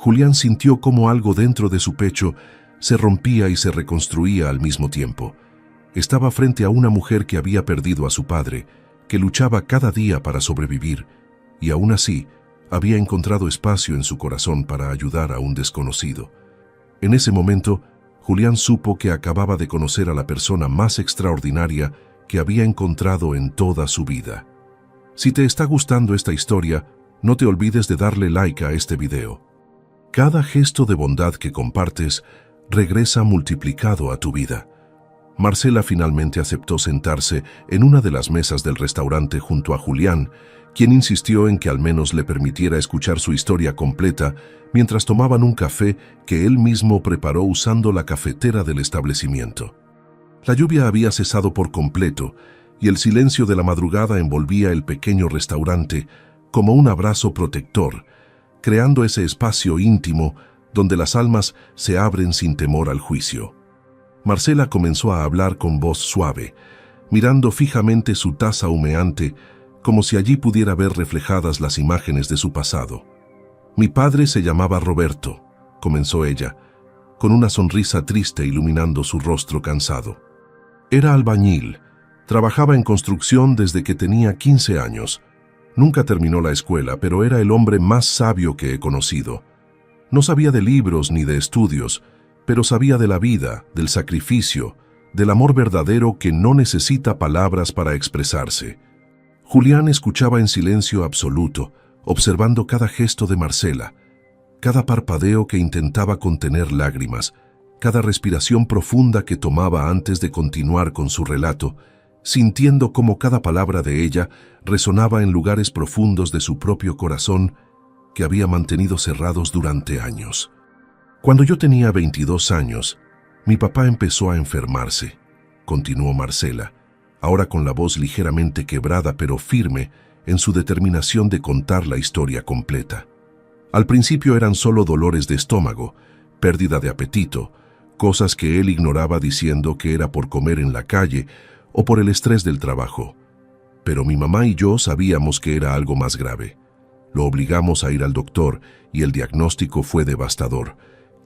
Julián sintió cómo algo dentro de su pecho se rompía y se reconstruía al mismo tiempo. Estaba frente a una mujer que había perdido a su padre, que luchaba cada día para sobrevivir, y aún así había encontrado espacio en su corazón para ayudar a un desconocido. En ese momento, Julián supo que acababa de conocer a la persona más extraordinaria que había encontrado en toda su vida. Si te está gustando esta historia, no te olvides de darle like a este video. Cada gesto de bondad que compartes regresa multiplicado a tu vida. Marcela finalmente aceptó sentarse en una de las mesas del restaurante junto a Julián, quien insistió en que al menos le permitiera escuchar su historia completa mientras tomaban un café que él mismo preparó usando la cafetera del establecimiento. La lluvia había cesado por completo y el silencio de la madrugada envolvía el pequeño restaurante como un abrazo protector, creando ese espacio íntimo donde las almas se abren sin temor al juicio. Marcela comenzó a hablar con voz suave, mirando fijamente su taza humeante, como si allí pudiera ver reflejadas las imágenes de su pasado. «Mi padre se llamaba Roberto», comenzó ella, con una sonrisa triste iluminando su rostro cansado. «Era albañil, trabajaba en construcción desde que tenía 15 años. Nunca terminó la escuela, pero era el hombre más sabio que he conocido. No sabía de libros ni de estudios, pero sabía de la vida, del sacrificio, del amor verdadero que no necesita palabras para expresarse». Julián escuchaba en silencio absoluto, observando cada gesto de Marcela, cada parpadeo que intentaba contener lágrimas, cada respiración profunda que tomaba antes de continuar con su relato, sintiendo cómo cada palabra de ella resonaba en lugares profundos de su propio corazón que había mantenido cerrados durante años. «Cuando yo tenía 22 años, mi papá empezó a enfermarse», continuó Marcela, ahora con la voz ligeramente quebrada pero firme en su determinación de contar la historia completa. Al principio eran solo dolores de estómago, pérdida de apetito, cosas que él ignoraba diciendo que era por comer en la calle o por el estrés del trabajo. Pero mi mamá y yo sabíamos que era algo más grave. Lo obligamos a ir al doctor y el diagnóstico fue devastador: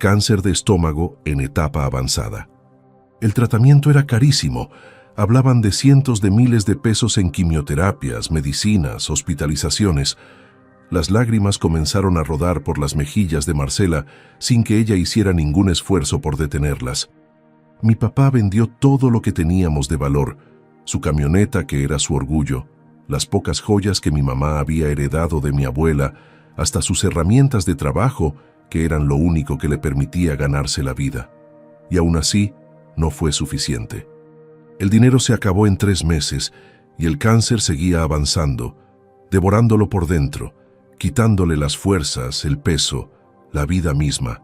cáncer de estómago en etapa avanzada. El tratamiento era carísimo. Hablaban de cientos de miles de pesos en quimioterapias, medicinas, hospitalizaciones. Las lágrimas comenzaron a rodar por las mejillas de Marcela sin que ella hiciera ningún esfuerzo por detenerlas. Mi papá vendió todo lo que teníamos de valor, su camioneta que era su orgullo, las pocas joyas que mi mamá había heredado de mi abuela, hasta sus herramientas de trabajo, que eran lo único que le permitía ganarse la vida. Y aún así, no fue suficiente. El dinero se acabó en 3 meses y el cáncer seguía avanzando, devorándolo por dentro, quitándole las fuerzas, el peso, la vida misma.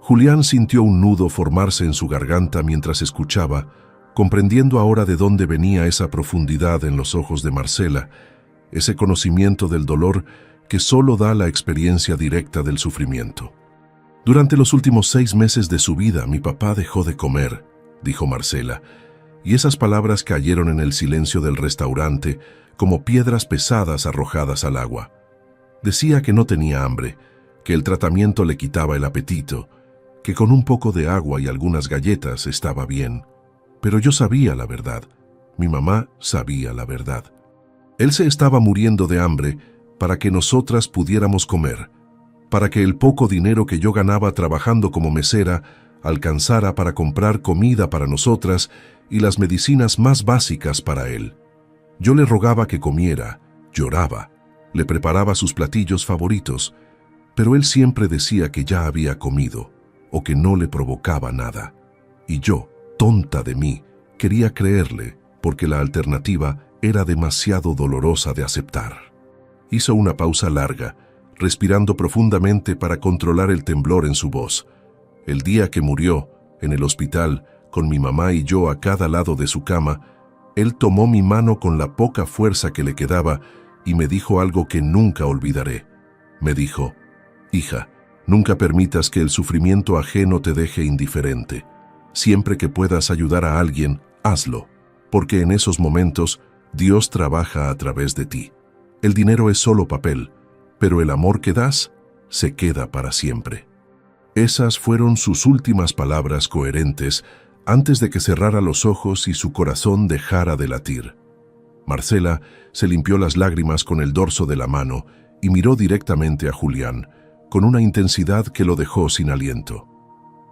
Julián sintió un nudo formarse en su garganta mientras escuchaba, comprendiendo ahora de dónde venía esa profundidad en los ojos de Marcela, ese conocimiento del dolor que solo da la experiencia directa del sufrimiento. Durante los últimos 6 meses de su vida, mi papá dejó de comer, dijo Marcela, y esas palabras cayeron en el silencio del restaurante como piedras pesadas arrojadas al agua. Decía que no tenía hambre, que el tratamiento le quitaba el apetito, que con un poco de agua y algunas galletas estaba bien. Pero yo sabía la verdad. Mi mamá sabía la verdad. Él se estaba muriendo de hambre para que nosotras pudiéramos comer, para que el poco dinero que yo ganaba trabajando como mesera alcanzara para comprar comida para nosotras y las medicinas más básicas para él. Yo le rogaba que comiera, lloraba, le preparaba sus platillos favoritos, pero él siempre decía que ya había comido o que no le provocaba nada. Y yo, tonta de mí, quería creerle porque la alternativa era demasiado dolorosa de aceptar. Hizo una pausa larga, respirando profundamente para controlar el temblor en su voz. El día que murió, en el hospital, con mi mamá y yo a cada lado de su cama, él tomó mi mano con la poca fuerza que le quedaba y me dijo algo que nunca olvidaré. Me dijo: «Hija, nunca permitas que el sufrimiento ajeno te deje indiferente. Siempre que puedas ayudar a alguien, hazlo, porque en esos momentos Dios trabaja a través de ti. El dinero es solo papel, pero el amor que das se queda para siempre». Esas fueron sus últimas palabras coherentes antes de que cerrara los ojos y su corazón dejara de latir. Marcela se limpió las lágrimas con el dorso de la mano y miró directamente a Julián, con una intensidad que lo dejó sin aliento.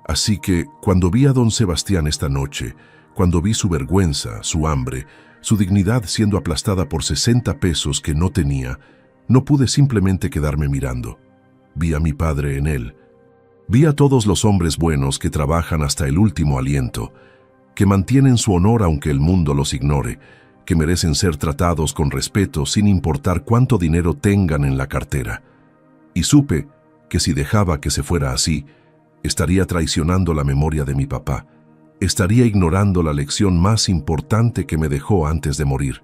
Así que, cuando vi a don Sebastián esta noche, cuando vi su vergüenza, su hambre, su dignidad siendo aplastada por 60 pesos que no tenía, no pude simplemente quedarme mirando. Vi a mi padre en él. Vi a todos los hombres buenos que trabajan hasta el último aliento, que mantienen su honor aunque el mundo los ignore, que merecen ser tratados con respeto sin importar cuánto dinero tengan en la cartera. Y supe que si dejaba que se fuera así, estaría traicionando la memoria de mi papá, estaría ignorando la lección más importante que me dejó antes de morir.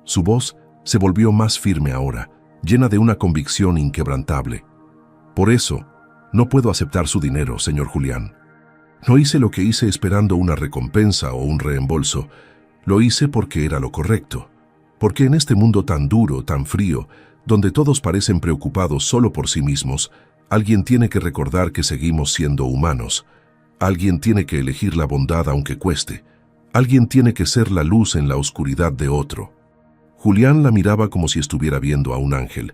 Su voz se volvió más firme ahora, llena de una convicción inquebrantable. Por eso, no puedo aceptar su dinero, señor Julián. No hice lo que hice esperando una recompensa o un reembolso. Lo hice porque era lo correcto. Porque en este mundo tan duro, tan frío, donde todos parecen preocupados solo por sí mismos, alguien tiene que recordar que seguimos siendo humanos. Alguien tiene que elegir la bondad aunque cueste. Alguien tiene que ser la luz en la oscuridad de otro. Julián la miraba como si estuviera viendo a un ángel,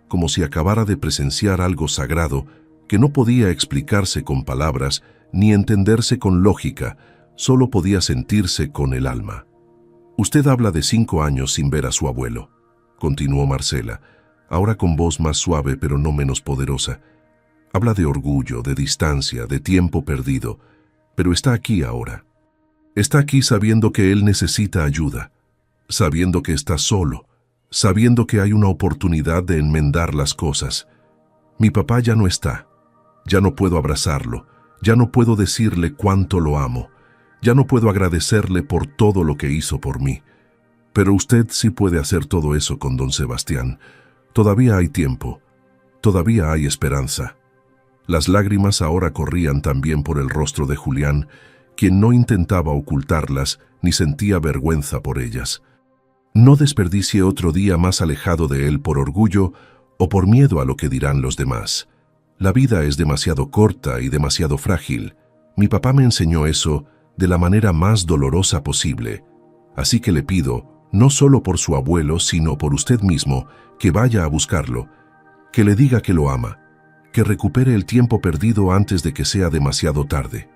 como si acabara de presenciar algo sagrado que no podía explicarse con palabras ni entenderse con lógica, solo podía sentirse con el alma. «Usted habla de 5 años sin ver a su abuelo», continuó Marcela, ahora con voz más suave pero no menos poderosa. «Habla de orgullo, de distancia, de tiempo perdido, pero está aquí ahora. Está aquí sabiendo que él necesita ayuda, sabiendo que está solo, sabiendo que hay una oportunidad de enmendar las cosas. Mi papá ya no está. Ya no puedo abrazarlo, ya no puedo decirle cuánto lo amo, ya no puedo agradecerle por todo lo que hizo por mí. Pero usted sí puede hacer todo eso con don Sebastián. Todavía hay tiempo, todavía hay esperanza». Las lágrimas ahora corrían también por el rostro de Julián, quien no intentaba ocultarlas ni sentía vergüenza por ellas. No desperdicie otro día más alejado de él por orgullo o por miedo a lo que dirán los demás. La vida es demasiado corta y demasiado frágil. Mi papá me enseñó eso de la manera más dolorosa posible. Así que le pido, no solo por su abuelo, sino por usted mismo, que vaya a buscarlo, que le diga que lo ama, que recupere el tiempo perdido antes de que sea demasiado tarde.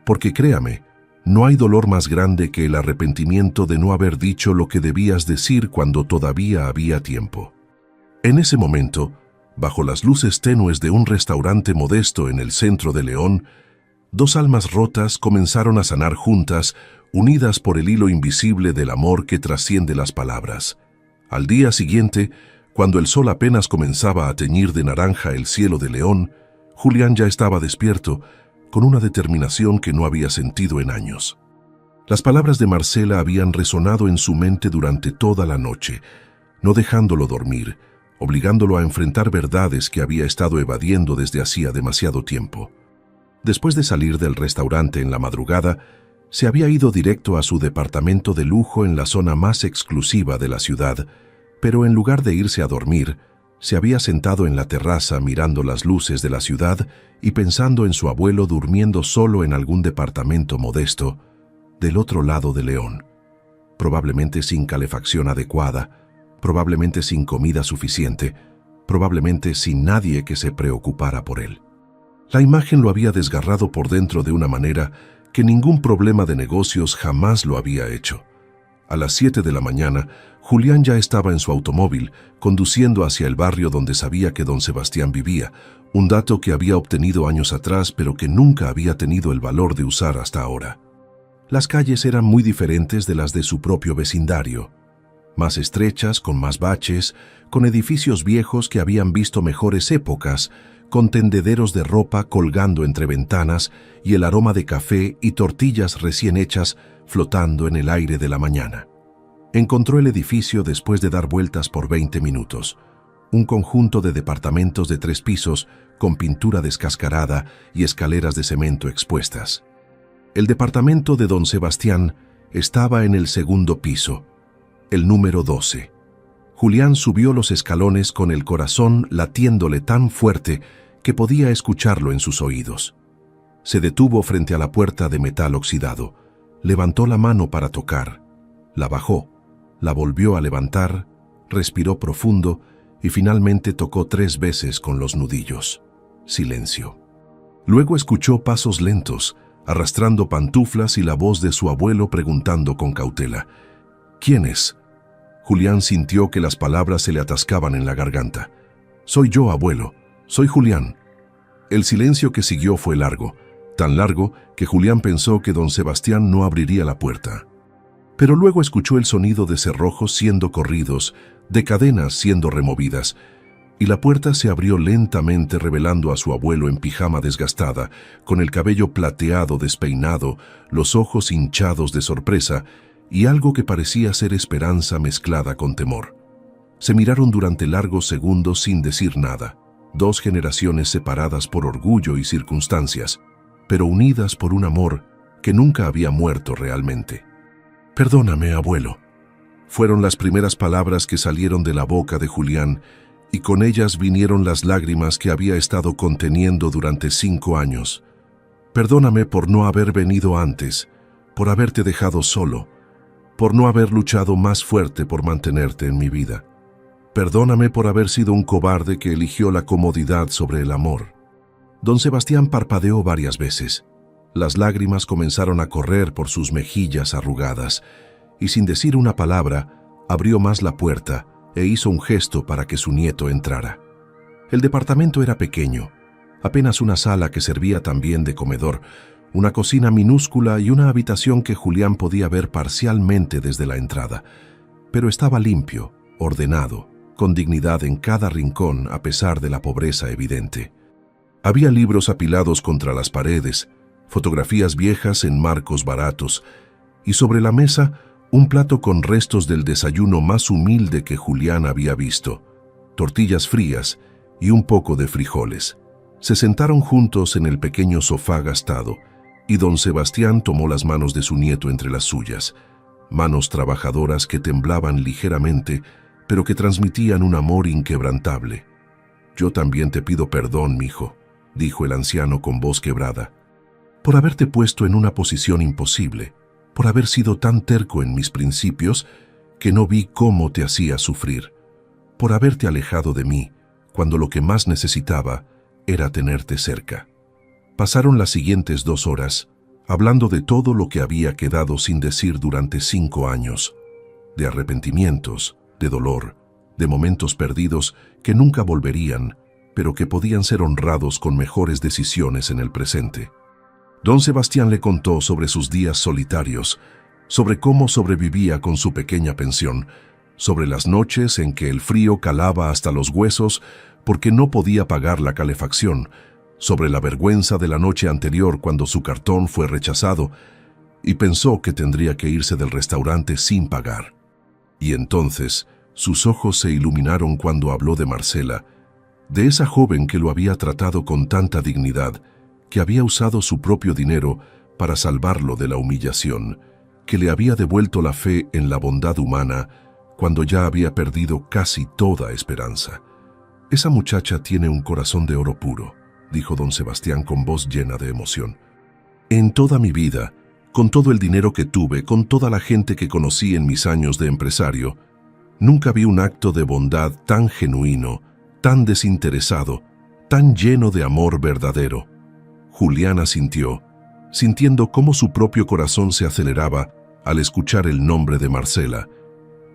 Porque créame, no hay dolor más grande que el arrepentimiento de no haber dicho lo que debías decir cuando todavía había tiempo. En ese momento, bajo las luces tenues de un restaurante modesto en el centro de León, dos almas rotas comenzaron a sanar juntas, unidas por el hilo invisible del amor que trasciende las palabras. Al día siguiente, cuando el sol apenas comenzaba a teñir de naranja el cielo de León, Julián ya estaba despierto, con una determinación que no había sentido en años. Las palabras de Marcela habían resonado en su mente durante toda la noche, no dejándolo dormir, obligándolo a enfrentar verdades que había estado evadiendo desde hacía demasiado tiempo. Después de salir del restaurante en la madrugada, se había ido directo a su departamento de lujo en la zona más exclusiva de la ciudad, pero en lugar de irse a dormir, se había sentado en la terraza mirando las luces de la ciudad y pensando en su abuelo durmiendo solo en algún departamento modesto, del otro lado de León, probablemente sin calefacción adecuada, probablemente sin comida suficiente, probablemente sin nadie que se preocupara por él. La imagen lo había desgarrado por dentro de una manera que ningún problema de negocios jamás lo había hecho. A las 7 de la mañana, Julián ya estaba en su automóvil, conduciendo hacia el barrio donde sabía que don Sebastián vivía, un dato que había obtenido años atrás pero que nunca había tenido el valor de usar hasta ahora. Las calles eran muy diferentes de las de su propio vecindario, más estrechas, con más baches, con edificios viejos que habían visto mejores épocas, con tendederos de ropa colgando entre ventanas y el aroma de café y tortillas recién hechas flotando en el aire de la mañana. Encontró el edificio después de dar vueltas por 20 minutos. Un conjunto de departamentos de 3 pisos con pintura descascarada y escaleras de cemento expuestas. El departamento de don Sebastián estaba en el segundo piso, el número 12. Julián subió los escalones con el corazón latiéndole tan fuerte que podía escucharlo en sus oídos. Se detuvo frente a la puerta de metal oxidado. Levantó la mano para tocar. La bajó, la volvió a levantar, respiró profundo y finalmente tocó 3 veces con los nudillos. Silencio. Luego escuchó pasos lentos, arrastrando pantuflas y la voz de su abuelo preguntando con cautela: ¿Quién es? Julián sintió que las palabras se le atascaban en la garganta. «Soy yo, abuelo. Soy Julián». El silencio que siguió fue largo, tan largo que Julián pensó que don Sebastián no abriría la puerta. Pero luego escuchó el sonido de cerrojos siendo corridos, de cadenas siendo removidas, y la puerta se abrió lentamente revelando a su abuelo en pijama desgastada, con el cabello plateado despeinado, los ojos hinchados de sorpresa, y algo que parecía ser esperanza mezclada con temor. Se miraron durante largos segundos sin decir nada, 2 generaciones separadas por orgullo y circunstancias, pero unidas por un amor que nunca había muerto realmente. «Perdóname, abuelo», fueron las primeras palabras que salieron de la boca de Julián, y con ellas vinieron las lágrimas que había estado conteniendo durante 5 años. «Perdóname por no haber venido antes, por haberte dejado solo, por no haber luchado más fuerte por mantenerte en mi vida. Perdóname por haber sido un cobarde que eligió la comodidad sobre el amor». Don Sebastián parpadeó varias veces. Las lágrimas comenzaron a correr por sus mejillas arrugadas, y sin decir una palabra, abrió más la puerta e hizo un gesto para que su nieto entrara. El departamento era pequeño, apenas una sala que servía también de comedor, una cocina minúscula y una habitación que Julián podía ver parcialmente desde la entrada, pero estaba limpio, ordenado, con dignidad en cada rincón a pesar de la pobreza evidente. Había libros apilados contra las paredes, fotografías viejas en marcos baratos, y sobre la mesa un plato con restos del desayuno más humilde que Julián había visto, tortillas frías y un poco de frijoles. Se sentaron juntos en el pequeño sofá gastado, y don Sebastián tomó las manos de su nieto entre las suyas, manos trabajadoras que temblaban ligeramente, pero que transmitían un amor inquebrantable. Yo también te pido perdón, mijo, dijo el anciano con voz quebrada, por haberte puesto en una posición imposible, por haber sido tan terco en mis principios que no vi cómo te hacía sufrir, por haberte alejado de mí cuando lo que más necesitaba era tenerte cerca. Pasaron las siguientes 2 horas hablando de todo lo que había quedado sin decir durante 5 años, de arrepentimientos, de dolor, de momentos perdidos que nunca volverían, pero que podían ser honrados con mejores decisiones en el presente. Don Sebastián le contó sobre sus días solitarios, sobre cómo sobrevivía con su pequeña pensión, sobre las noches en que el frío calaba hasta los huesos porque no podía pagar la calefacción, sobre la vergüenza de la noche anterior cuando su cartón fue rechazado, y pensó que tendría que irse del restaurante sin pagar. Y entonces sus ojos se iluminaron cuando habló de Marcela, de esa joven que lo había tratado con tanta dignidad, que había usado su propio dinero para salvarlo de la humillación, que le había devuelto la fe en la bondad humana cuando ya había perdido casi toda esperanza. Esa muchacha tiene un corazón de oro puro, dijo don Sebastián con voz llena de emoción. En toda mi vida, con todo el dinero que tuve, con toda la gente que conocí en mis años de empresario, nunca vi un acto de bondad tan genuino, tan desinteresado, tan lleno de amor verdadero. Julián asintió, sintiendo cómo su propio corazón se aceleraba al escuchar el nombre de Marcela,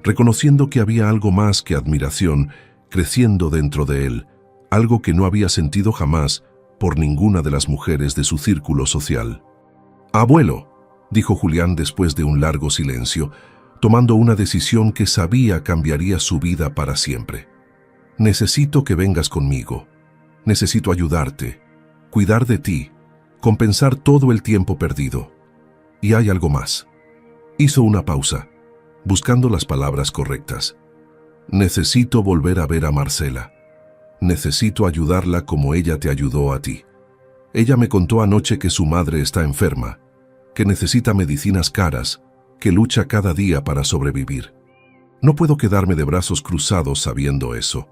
reconociendo que había algo más que admiración creciendo dentro de él, algo que no había sentido jamás por ninguna de las mujeres de su círculo social. «Abuelo», dijo Julián después de un largo silencio, tomando una decisión que sabía cambiaría su vida para siempre. «Necesito que vengas conmigo. Necesito ayudarte, cuidar de ti, compensar todo el tiempo perdido. Y hay algo más». Hizo una pausa, buscando las palabras correctas. «Necesito volver a ver a Marcela. Necesito ayudarla como ella te ayudó a ti. Ella me contó anoche que su madre está enferma, que necesita medicinas caras, que lucha cada día para sobrevivir. No puedo quedarme de brazos cruzados sabiendo eso».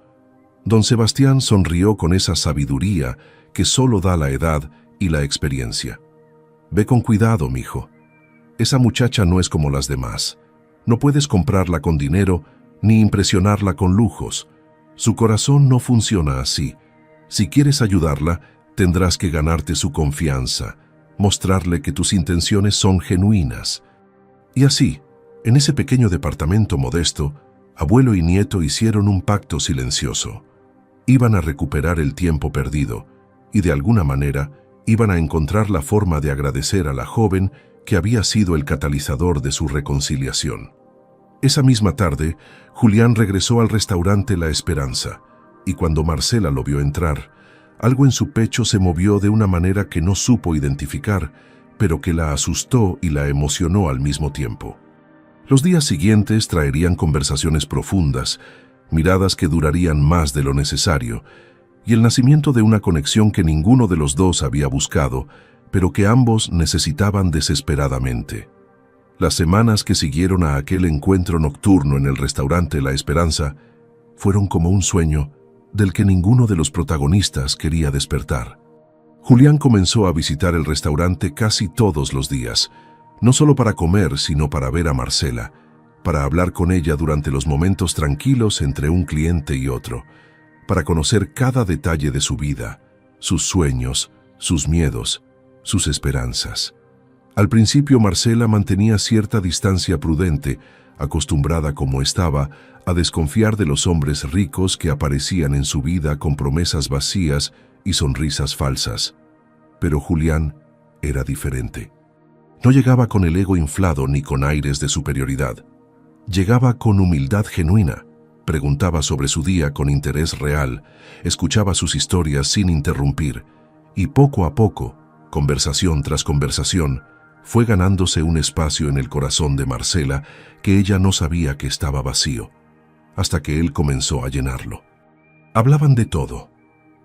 Don Sebastián sonrió con esa sabiduría que solo da la edad y la experiencia. «Ve con cuidado, mijo. Esa muchacha no es como las demás. No puedes comprarla con dinero ni impresionarla con lujos. Su corazón no funciona así. Si quieres ayudarla, tendrás que ganarte su confianza, mostrarle que tus intenciones son genuinas». Y así, en ese pequeño departamento modesto, abuelo y nieto hicieron un pacto silencioso. Iban a recuperar el tiempo perdido y de alguna manera iban a encontrar la forma de agradecer a la joven que había sido el catalizador de su reconciliación. Esa misma tarde, Julián regresó al restaurante La Esperanza, y cuando Marcela lo vio entrar, algo en su pecho se movió de una manera que no supo identificar, pero que la asustó y la emocionó al mismo tiempo. Los días siguientes traerían conversaciones profundas, miradas que durarían más de lo necesario, y el nacimiento de una conexión que ninguno de los dos había buscado, pero que ambos necesitaban desesperadamente. Las semanas que siguieron a aquel encuentro nocturno en el restaurante La Esperanza fueron como un sueño del que ninguno de los protagonistas quería despertar. Julián comenzó a visitar el restaurante casi todos los días, no solo para comer, sino para ver a Marcela, para hablar con ella durante los momentos tranquilos entre un cliente y otro, para conocer cada detalle de su vida, sus sueños, sus miedos, sus esperanzas. Al principio Marcela mantenía cierta distancia prudente, acostumbrada como estaba a desconfiar de los hombres ricos que aparecían en su vida con promesas vacías y sonrisas falsas. Pero Julián era diferente. No llegaba con el ego inflado ni con aires de superioridad. Llegaba con humildad genuina, preguntaba sobre su día con interés real, escuchaba sus historias sin interrumpir, y poco a poco, conversación tras conversación, fue ganándose un espacio en el corazón de Marcela que ella no sabía que estaba vacío, hasta que él comenzó a llenarlo. Hablaban de todo,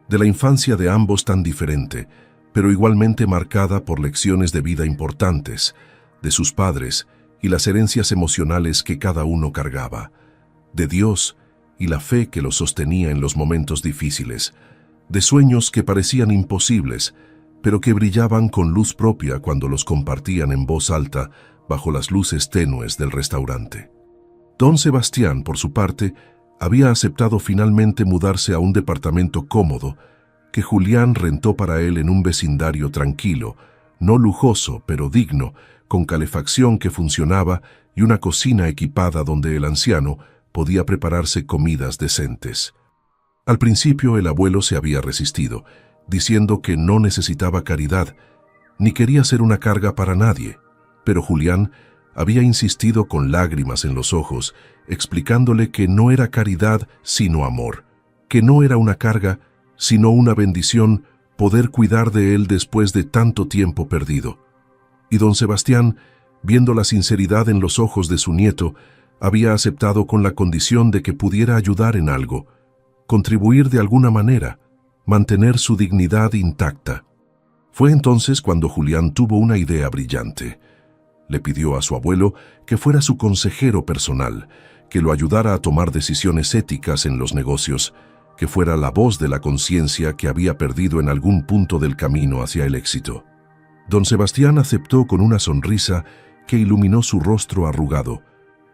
de la infancia de ambos tan diferente, pero igualmente marcada por lecciones de vida importantes, de sus padres y las herencias emocionales que cada uno cargaba, de Dios y la fe que los sostenía en los momentos difíciles, de sueños que parecían imposibles, pero que brillaban con luz propia cuando los compartían en voz alta bajo las luces tenues del restaurante. Don Sebastián, por su parte, había aceptado finalmente mudarse a un departamento cómodo que Julián rentó para él en un vecindario tranquilo, no lujoso, pero digno, con calefacción que funcionaba y una cocina equipada donde el anciano podía prepararse comidas decentes. Al principio el abuelo se había resistido, diciendo que no necesitaba caridad, ni quería ser una carga para nadie, pero Julián había insistido con lágrimas en los ojos, explicándole que no era caridad sino amor, que no era una carga sino una bendición poder cuidar de él después de tanto tiempo perdido. Y don Sebastián, viendo la sinceridad en los ojos de su nieto, había aceptado con la condición de que pudiera ayudar en algo, contribuir de alguna manera, mantener su dignidad intacta. Fue entonces cuando Julián tuvo una idea brillante. Le pidió a su abuelo que fuera su consejero personal, que lo ayudara a tomar decisiones éticas en los negocios, que fuera la voz de la conciencia que había perdido en algún punto del camino hacia el éxito. Don Sebastián aceptó con una sonrisa que iluminó su rostro arrugado,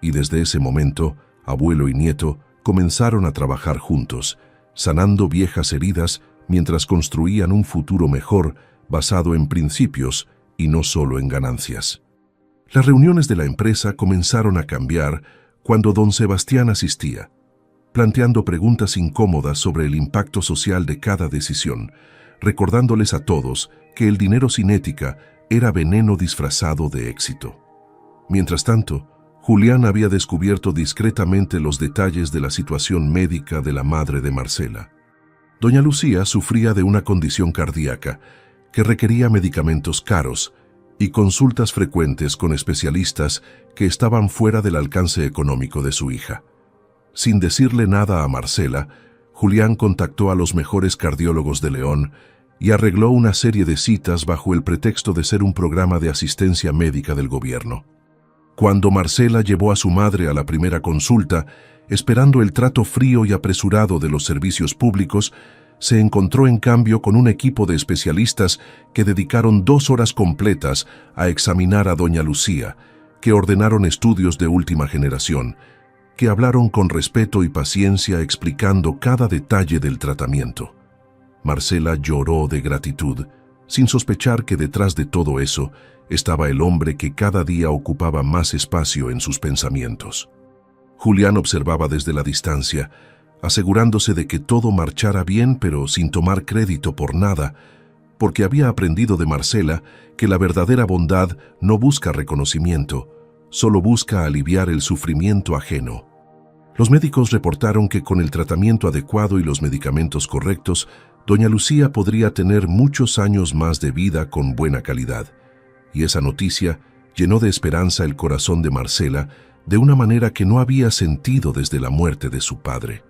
y desde ese momento, abuelo y nieto comenzaron a trabajar juntos, sanando viejas heridas mientras construían un futuro mejor basado en principios y no solo en ganancias. Las reuniones de la empresa comenzaron a cambiar cuando don Sebastián asistía, planteando preguntas incómodas sobre el impacto social de cada decisión, recordándoles a todos que el dinero sin ética era veneno disfrazado de éxito. Mientras tanto, Julián había descubierto discretamente los detalles de la situación médica de la madre de Marcela. Doña Lucía sufría de una condición cardíaca que requería medicamentos caros y consultas frecuentes con especialistas que estaban fuera del alcance económico de su hija. Sin decirle nada a Marcela, Julián contactó a los mejores cardiólogos de León y arregló una serie de citas bajo el pretexto de ser un programa de asistencia médica del gobierno. Cuando Marcela llevó a su madre a la primera consulta, esperando el trato frío y apresurado de los servicios públicos, se encontró en cambio con un equipo de especialistas que dedicaron 2 horas completas a examinar a doña Lucía, que ordenaron estudios de última generación, que hablaron con respeto y paciencia explicando cada detalle del tratamiento. Marcela lloró de gratitud, sin sospechar que detrás de todo eso estaba el hombre que cada día ocupaba más espacio en sus pensamientos. Julián observaba desde la distancia, asegurándose de que todo marchara bien pero sin tomar crédito por nada, porque había aprendido de Marcela que la verdadera bondad no busca reconocimiento, solo busca aliviar el sufrimiento ajeno. Los médicos reportaron que con el tratamiento adecuado y los medicamentos correctos, doña Lucía podría tener muchos años más de vida con buena calidad. Y esa noticia llenó de esperanza el corazón de Marcela de una manera que no había sentido desde la muerte de su padre.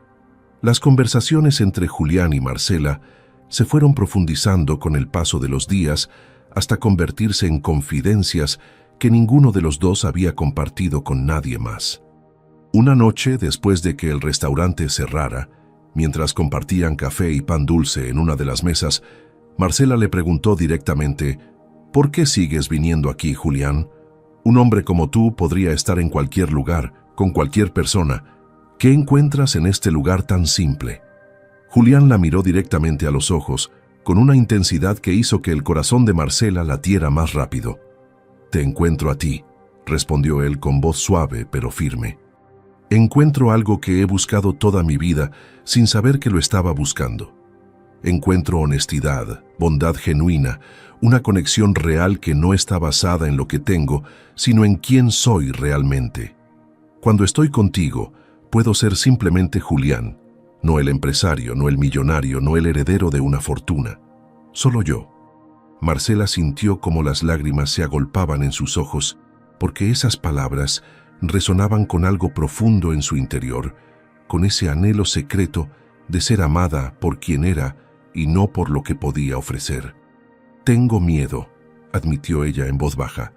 Las conversaciones entre Julián y Marcela se fueron profundizando con el paso de los días hasta convertirse en confidencias que ninguno de los dos había compartido con nadie más. Una noche, después de que el restaurante cerrara, mientras compartían café y pan dulce en una de las mesas, Marcela le preguntó directamente: ¿por qué sigues viniendo aquí, Julián? Un hombre como tú podría estar en cualquier lugar, con cualquier persona. ¿Qué encuentras en este lugar tan simple? Julián la miró directamente a los ojos, con una intensidad que hizo que el corazón de Marcela latiera más rápido. «Te encuentro a ti», respondió él con voz suave pero firme. «Encuentro algo que he buscado toda mi vida sin saber que lo estaba buscando. Encuentro honestidad, bondad genuina, una conexión real que no está basada en lo que tengo, sino en quién soy realmente. Cuando estoy contigo, puedo ser simplemente Julián, no el empresario, no el millonario, no el heredero de una fortuna. Solo yo». Marcela sintió como las lágrimas se agolpaban en sus ojos, porque esas palabras resonaban con algo profundo en su interior, con ese anhelo secreto de ser amada por quien era y no por lo que podía ofrecer. «Tengo miedo», admitió ella en voz baja.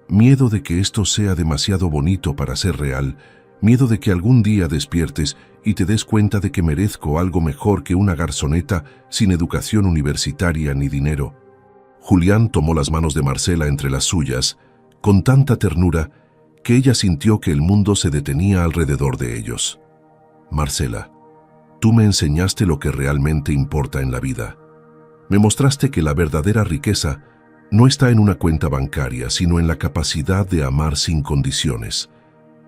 «Miedo de que esto sea demasiado bonito para ser real, Miedo de que algún día despiertes y te des cuenta de que merezco algo mejor que una garzoneta sin educación universitaria ni dinero. Julián tomó las manos de Marcela entre las suyas, con tanta ternura que ella sintió que el mundo se detenía alrededor de ellos. Marcela, tú me enseñaste lo que realmente importa en la vida. Me mostraste que la verdadera riqueza no está en una cuenta bancaria, sino en la capacidad de amar sin condiciones,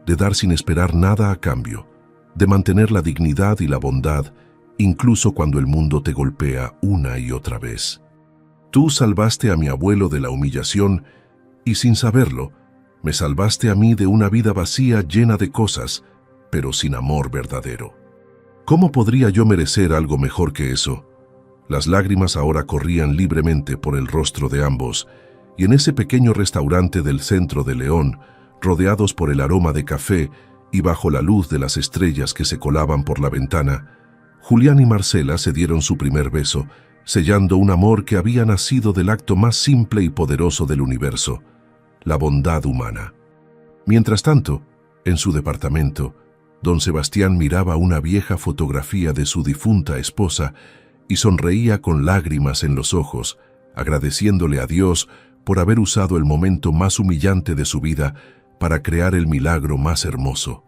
de dar sin esperar nada a cambio, de mantener la dignidad y la bondad, incluso cuando el mundo te golpea una y otra vez. Tú salvaste a mi abuelo de la humillación y, sin saberlo, me salvaste a mí de una vida vacía llena de cosas, pero sin amor verdadero. ¿Cómo podría yo merecer algo mejor que eso? Las lágrimas ahora corrían libremente por el rostro de ambos, y en ese pequeño restaurante del centro de León, rodeados por el aroma de café y bajo la luz de las estrellas que se colaban por la ventana, Julián y Marcela se dieron su primer beso, sellando un amor que había nacido del acto más simple y poderoso del universo, la bondad humana. Mientras tanto, en su departamento, don Sebastián miraba una vieja fotografía de su difunta esposa y sonreía con lágrimas en los ojos, agradeciéndole a Dios por haber usado el momento más humillante de su vida para crear el milagro más hermoso,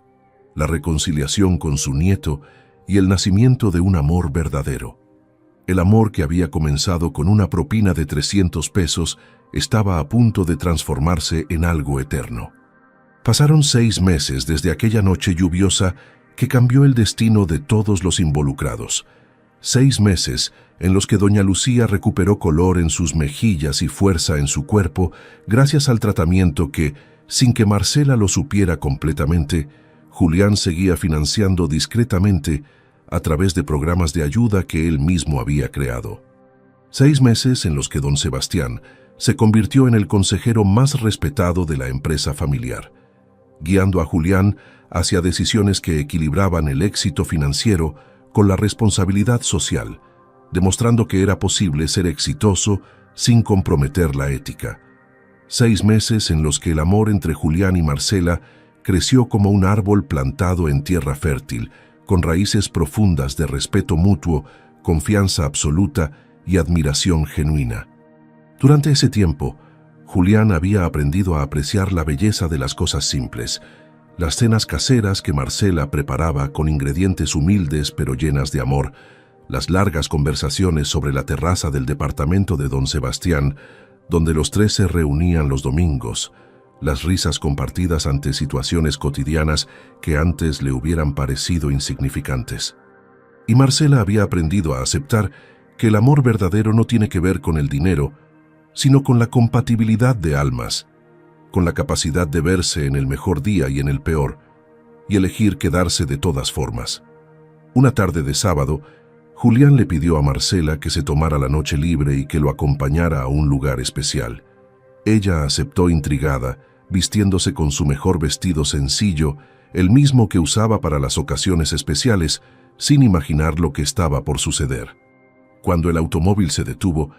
la reconciliación con su nieto y el nacimiento de un amor verdadero. El amor que había comenzado con una propina de 300 pesos estaba a punto de transformarse en algo eterno. Pasaron 6 meses desde aquella noche lluviosa que cambió el destino de todos los involucrados. 6 meses en los que doña Lucía recuperó color en sus mejillas y fuerza en su cuerpo gracias al tratamiento que, sin que Marcela lo supiera completamente, Julián seguía financiando discretamente a través de programas de ayuda que él mismo había creado. 6 meses en los que don Sebastián se convirtió en el consejero más respetado de la empresa familiar, guiando a Julián hacia decisiones que equilibraban el éxito financiero con la responsabilidad social, demostrando que era posible ser exitoso sin comprometer la ética. 6 meses en los que el amor entre Julián y Marcela creció como un árbol plantado en tierra fértil, con raíces profundas de respeto mutuo, confianza absoluta y admiración genuina. Durante ese tiempo, Julián había aprendido a apreciar la belleza de las cosas simples, las cenas caseras que Marcela preparaba con ingredientes humildes pero llenas de amor, las largas conversaciones sobre la terraza del departamento de don Sebastián, donde los 3 se reunían los domingos, las risas compartidas ante situaciones cotidianas que antes le hubieran parecido insignificantes. Y Marcela había aprendido a aceptar que el amor verdadero no tiene que ver con el dinero, sino con la compatibilidad de almas, con la capacidad de verse en el mejor día y en el peor, y elegir quedarse de todas formas. Una tarde de sábado, Julián le pidió a Marcela que se tomara la noche libre y que lo acompañara a un lugar especial. Ella aceptó intrigada, vistiéndose con su mejor vestido sencillo, el mismo que usaba para las ocasiones especiales, sin imaginar lo que estaba por suceder. Cuando el automóvil se detuvo,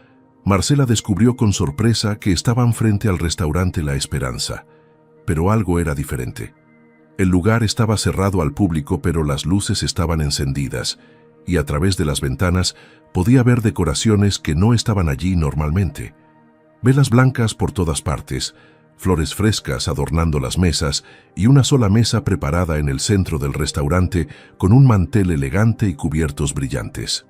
Marcela descubrió con sorpresa que estaban frente al restaurante La Esperanza. Pero algo era diferente. El lugar estaba cerrado al público, pero las luces estaban encendidas, y a través de las ventanas podía ver decoraciones que no estaban allí normalmente. Velas blancas por todas partes, flores frescas adornando las mesas y una sola mesa preparada en el centro del restaurante con un mantel elegante y cubiertos brillantes.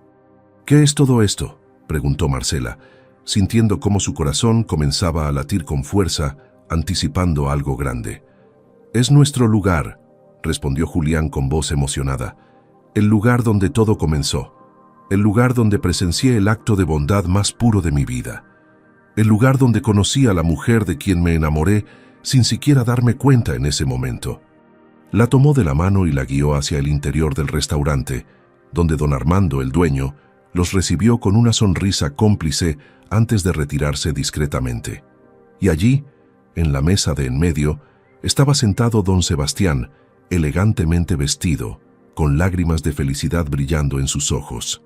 ¿Qué es todo esto?, preguntó Marcela, sintiendo cómo su corazón comenzaba a latir con fuerza, anticipando algo grande. «Es nuestro lugar», respondió Julián con voz emocionada. «El lugar donde todo comenzó. El lugar donde presencié el acto de bondad más puro de mi vida. El lugar donde conocí a la mujer de quien me enamoré sin siquiera darme cuenta en ese momento». La tomó de la mano y la guió hacia el interior del restaurante, donde don Armando, el dueño, los recibió con una sonrisa cómplice antes de retirarse discretamente. Y allí, en la mesa de en medio, estaba sentado don Sebastián, elegantemente vestido, con lágrimas de felicidad brillando en sus ojos.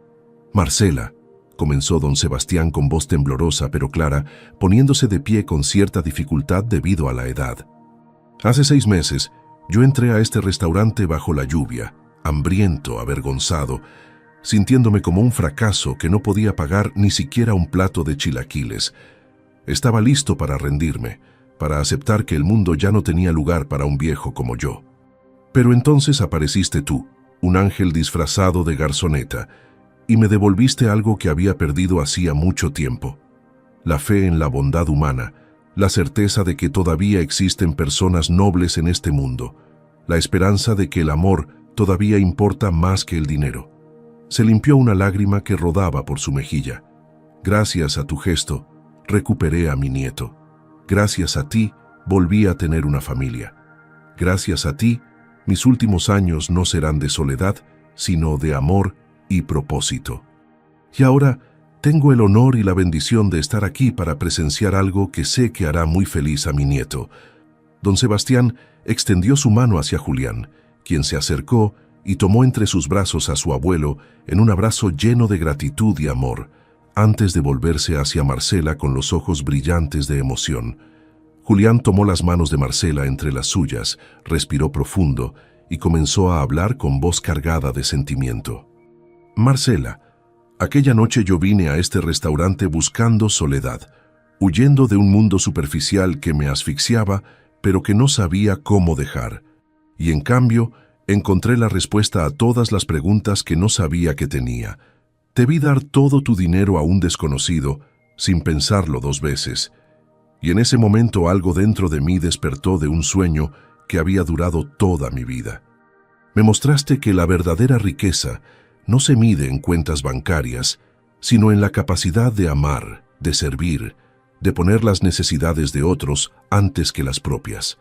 «Marcela», comenzó don Sebastián con voz temblorosa pero clara, poniéndose de pie con cierta dificultad debido a la edad. «Hace 6 meses, Yo entré a este restaurante bajo la lluvia, hambriento, avergonzado, sintiéndome como un fracaso que no podía pagar ni siquiera un plato de chilaquiles. Estaba listo para rendirme, para aceptar que el mundo ya no tenía lugar para un viejo como yo. Pero entonces apareciste tú, un ángel disfrazado de garzoneta, y me devolviste algo que había perdido hacía mucho tiempo: la fe en la bondad humana, la certeza de que todavía existen personas nobles en este mundo, la esperanza de que el amor todavía importa más que el dinero. Se limpió una lágrima que rodaba por su mejilla. Gracias a tu gesto, recuperé a mi nieto. Gracias a ti, volví a tener una familia. Gracias a ti, mis últimos años no serán de soledad, sino de amor y propósito. Y ahora tengo el honor y la bendición de estar aquí para presenciar algo que sé que hará muy feliz a mi nieto. Don Sebastián extendió su mano hacia Julián, quien se acercó y tomó entre sus brazos a su abuelo en un abrazo lleno de gratitud y amor, antes de volverse hacia Marcela con los ojos brillantes de emoción. Julián tomó las manos de Marcela entre las suyas, respiró profundo y comenzó a hablar con voz cargada de sentimiento. Marcela, aquella noche yo vine a este restaurante buscando soledad, huyendo de un mundo superficial que me asfixiaba, pero que no sabía cómo dejar. Y en cambio, encontré la respuesta a todas las preguntas que no sabía que tenía. Te vi dar todo tu dinero a un desconocido, sin pensarlo 2 veces. Y en ese momento algo dentro de mí despertó de un sueño que había durado toda mi vida. Me mostraste que la verdadera riqueza no se mide en cuentas bancarias, sino en la capacidad de amar, de servir, de poner las necesidades de otros antes que las propias.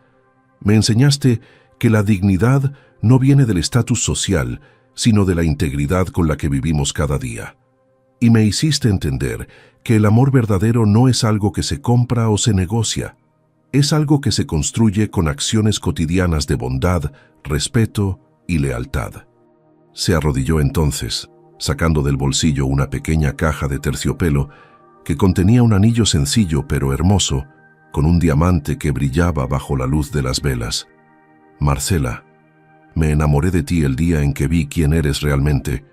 Me enseñaste que la dignidad no viene del estatus social, sino de la integridad con la que vivimos cada día. Y me hiciste entender que el amor verdadero no es algo que se compra o se negocia, es algo que se construye con acciones cotidianas de bondad, respeto y lealtad. Se arrodilló entonces, sacando del bolsillo una pequeña caja de terciopelo que contenía un anillo sencillo pero hermoso, con un diamante que brillaba bajo la luz de las velas. Marcela, me enamoré de ti el día en que vi quién eres realmente,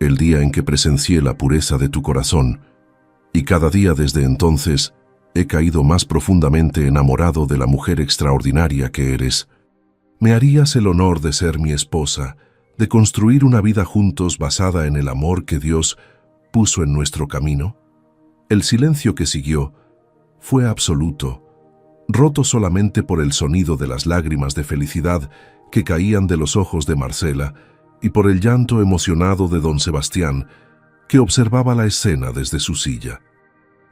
el día en que presencié la pureza de tu corazón, y cada día desde entonces he caído más profundamente enamorado de la mujer extraordinaria que eres. ¿Me harías el honor de ser mi esposa, de construir una vida juntos basada en el amor que Dios puso en nuestro camino? El silencio que siguió fue absoluto, roto solamente por el sonido de las lágrimas de felicidad que caían de los ojos de Marcela y por el llanto emocionado de don Sebastián, que observaba la escena desde su silla.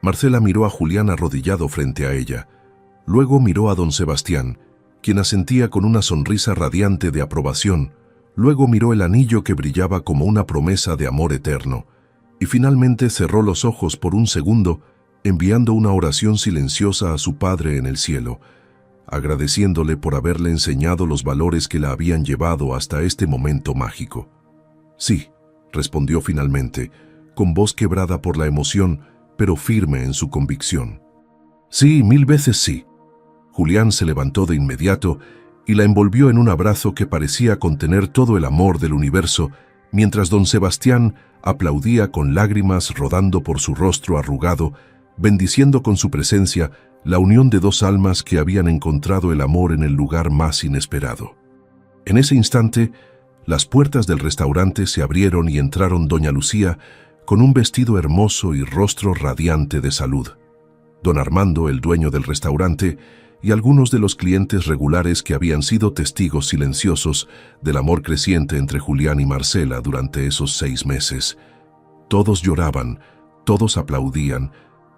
Marcela miró a Julián arrodillado frente a ella, luego miró a don Sebastián, quien asentía con una sonrisa radiante de aprobación, luego miró el anillo que brillaba como una promesa de amor eterno, y finalmente cerró los ojos por un segundo, enviando una oración silenciosa a su Padre en el cielo, agradeciéndole por haberle enseñado los valores que la habían llevado hasta este momento mágico. Sí, respondió finalmente, con voz quebrada por la emoción, pero firme en su convicción. Sí, 1000 veces sí. Julián se levantó de inmediato y la envolvió en un abrazo que parecía contener todo el amor del universo, mientras don Sebastián aplaudía con lágrimas rodando por su rostro arrugado, bendiciendo con su presencia la unión de 2 almas que habían encontrado el amor en el lugar más inesperado. En ese instante, las puertas del restaurante se abrieron y entraron doña Lucía con un vestido hermoso y rostro radiante de salud. Don Armando, el dueño del restaurante, y algunos de los clientes regulares que habían sido testigos silenciosos del amor creciente entre Julián y Marcela durante esos 6 meses. Todos lloraban, todos aplaudían,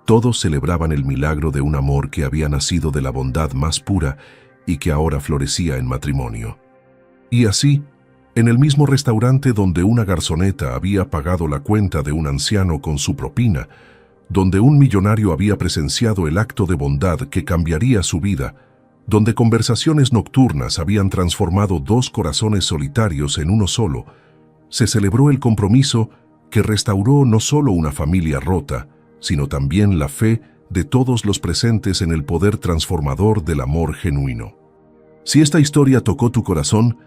todos celebraban el milagro de un amor que había nacido de la bondad más pura y que ahora florecía en matrimonio. Y así, en el mismo restaurante donde una garzoneta había pagado la cuenta de un anciano con su propina, donde un millonario había presenciado el acto de bondad que cambiaría su vida, donde conversaciones nocturnas habían transformado 2 corazones solitarios en uno solo, se celebró el compromiso que restauró no solo una familia rota, sino también la fe de todos los presentes en el poder transformador del amor genuino. Si esta historia tocó tu corazón,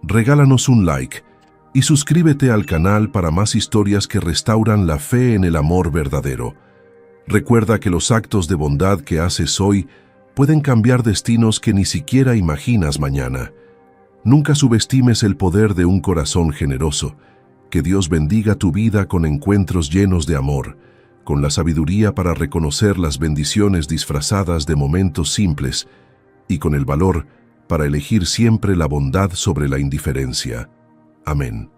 regálanos un like y suscríbete al canal para más historias que restauran la fe en el amor verdadero. Recuerda que los actos de bondad que haces hoy pueden cambiar destinos que ni siquiera imaginas mañana. Nunca subestimes el poder de un corazón generoso. Que Dios bendiga tu vida con encuentros llenos de amor, con la sabiduría para reconocer las bendiciones disfrazadas de momentos simples y con el valor para elegir siempre la bondad sobre la indiferencia. Amén.